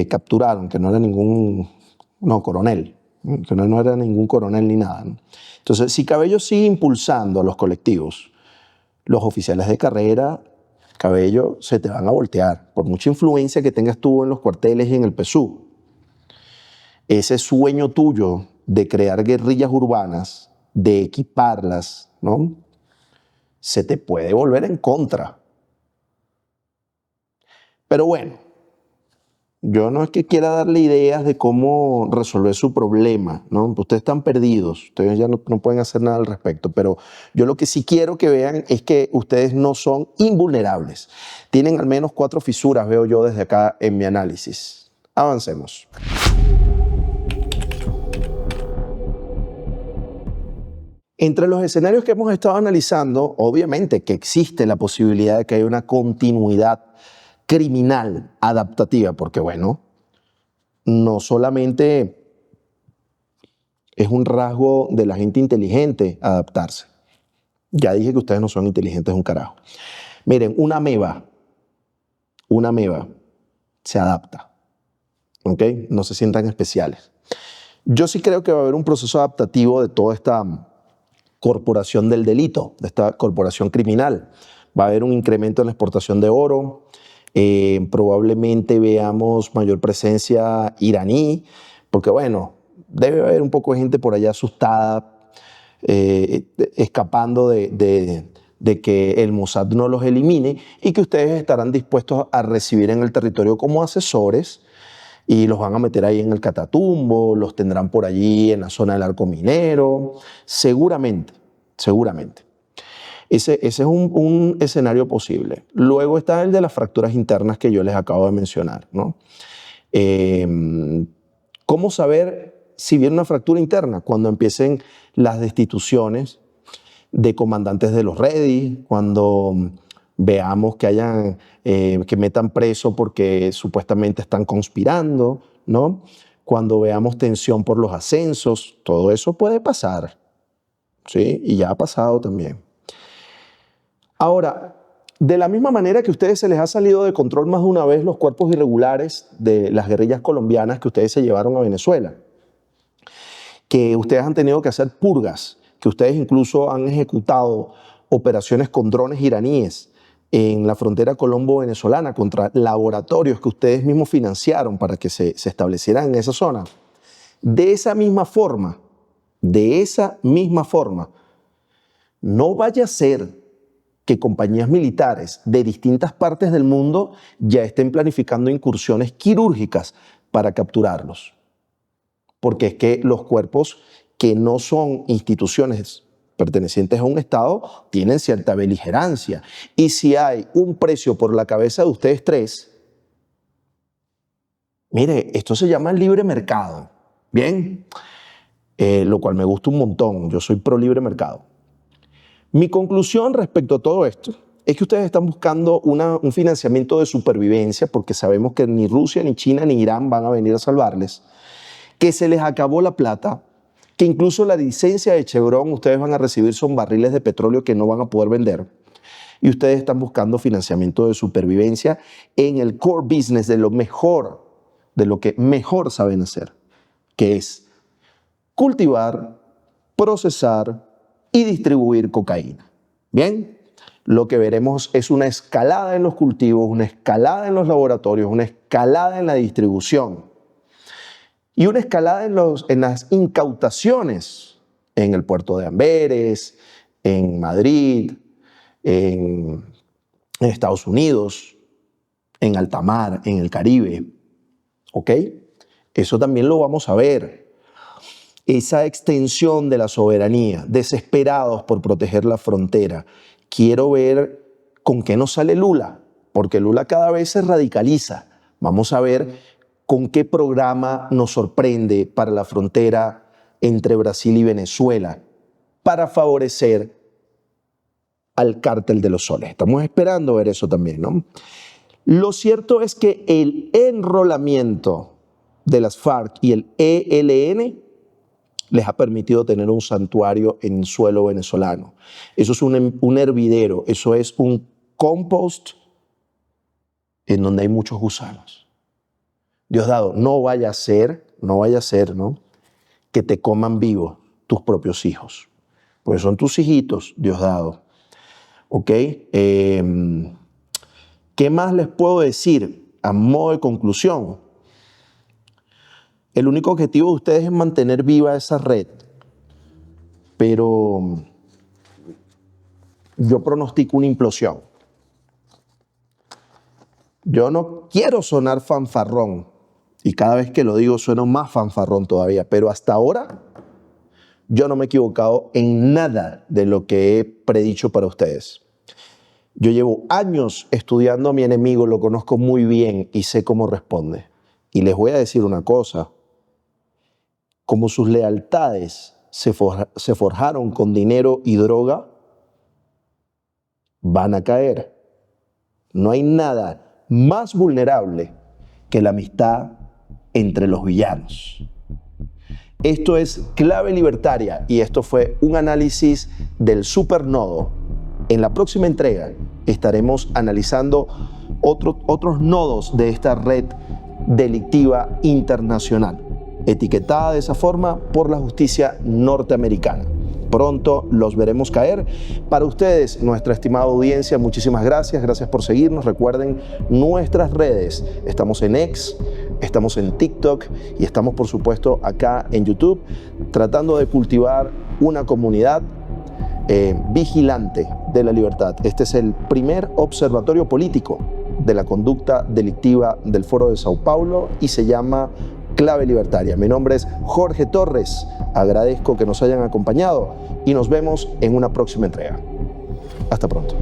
capturaron, que no era coronel, que no era ningún coronel ni nada, ¿no? Entonces, si Cabello sigue impulsando a los colectivos, los oficiales de carrera, Cabello, se te van a voltear, por mucha influencia que tengas tú en los cuarteles y en el PSU. Ese sueño tuyo de crear guerrillas urbanas, de equiparlas, ¿no?, se te puede volver en contra. Pero bueno, yo no es que quiera darle ideas de cómo resolver su problema, ¿no? Ustedes están perdidos, ustedes ya no pueden hacer nada al respecto, pero yo lo que sí quiero que vean es que ustedes no son invulnerables. Tienen al menos 4 fisuras, veo yo desde acá en mi análisis. Avancemos. Entre los escenarios que hemos estado analizando, obviamente que existe la posibilidad de que haya una continuidad criminal adaptativa, porque bueno, no solamente es un rasgo de la gente inteligente adaptarse. Ya dije que ustedes no son inteligentes un carajo. Miren, una ameba se adapta, ¿ok? No se sientan especiales. Yo sí creo que va a haber un proceso adaptativo de toda esta corporación del delito, de esta corporación criminal. Va a haber un incremento en la exportación de oro, probablemente veamos mayor presencia iraní, porque bueno, debe haber un poco de gente por allá asustada, escapando de que el Mossad no los elimine y que ustedes estarán dispuestos a recibir en el territorio como asesores y los van a meter ahí en el Catatumbo, los tendrán por allí en la zona del arco minero, seguramente. Ese es un escenario posible. Luego está el de las fracturas internas que yo les acabo de mencionar, ¿no? ¿Cómo saber si viene una fractura interna? Cuando empiecen las destituciones de comandantes de los ready, cuando veamos que que metan preso porque supuestamente están conspirando, ¿no? Cuando veamos tensión por los ascensos, todo eso puede pasar, ¿sí? Y ya ha pasado también. Ahora, de la misma manera que a ustedes se les ha salido de control más de una vez los cuerpos irregulares de las guerrillas colombianas que ustedes se llevaron a Venezuela, que ustedes han tenido que hacer purgas, que ustedes incluso han ejecutado operaciones con drones iraníes en la frontera colombo-venezolana contra laboratorios que ustedes mismos financiaron para que se establecieran en esa zona. De esa misma forma, no vaya a ser que compañías militares de distintas partes del mundo ya estén planificando incursiones quirúrgicas para capturarlos. Porque es que los cuerpos que no son instituciones pertenecientes a un Estado tienen cierta beligerancia. Y si hay un precio por la cabeza de ustedes 3, mire, esto se llama libre mercado, ¿bien? Lo cual me gusta un montón, yo soy pro libre mercado. Mi conclusión respecto a todo esto es que ustedes están buscando un financiamiento de supervivencia porque sabemos que ni Rusia, ni China, ni Irán van a venir a salvarles, que se les acabó la plata, que incluso la licencia de Chevron ustedes van a recibir son barriles de petróleo que no van a poder vender y ustedes están buscando financiamiento de supervivencia en el core business de lo mejor, de lo que mejor saben hacer, que es cultivar, procesar y distribuir cocaína. Bien, lo que veremos es una escalada en los cultivos, una escalada en los laboratorios, una escalada en la distribución y una escalada en las incautaciones en el puerto de Amberes, en Madrid, en en Estados Unidos, en alta mar, en el Caribe. ¿Ok? Eso también lo vamos a ver. Esa extensión de la soberanía, desesperados por proteger la frontera. Quiero ver con qué nos sale Lula, porque Lula cada vez se radicaliza. Vamos a ver con qué programa nos sorprende para la frontera entre Brasil y Venezuela, para favorecer al cártel de los soles. Estamos esperando ver eso también, ¿no? Lo cierto es que el enrolamiento de las FARC y el ELN les ha permitido tener un santuario en suelo venezolano. Eso es un hervidero, eso es un compost en donde hay muchos gusanos. Diosdado, no vaya a ser, ¿no?, que te coman vivos tus propios hijos. Pues son tus hijitos, Diosdado. ¿Ok? ¿Qué más les puedo decir a modo de conclusión? El único objetivo de ustedes es mantener viva esa red, pero yo pronostico una implosión. Yo no quiero sonar fanfarrón, y cada vez que lo digo sueno más fanfarrón todavía, pero hasta ahora yo no me he equivocado en nada de lo que he predicho para ustedes. Yo llevo años estudiando a mi enemigo, lo conozco muy bien y sé cómo responde. Y les voy a decir una cosa, como sus lealtades se forjaron con dinero y droga, van a caer. No hay nada más vulnerable que la amistad entre los villanos. Esto es Clave Libertaria y esto fue un análisis del supernodo. En la próxima entrega estaremos analizando otros nodos de esta red delictiva internacional, etiquetada de esa forma por la justicia norteamericana. Pronto los veremos caer. Para ustedes, nuestra estimada audiencia, muchísimas gracias. Gracias por seguirnos. Recuerden nuestras redes. Estamos en X, estamos en TikTok y estamos, por supuesto, acá en YouTube, tratando de cultivar una comunidad vigilante de la libertad. Este es el primer observatorio político de la conducta delictiva del Foro de Sao Paulo y se llama Clave Libertaria. Mi nombre es Jorge Torres. Agradezco que nos hayan acompañado y nos vemos en una próxima entrega. Hasta pronto.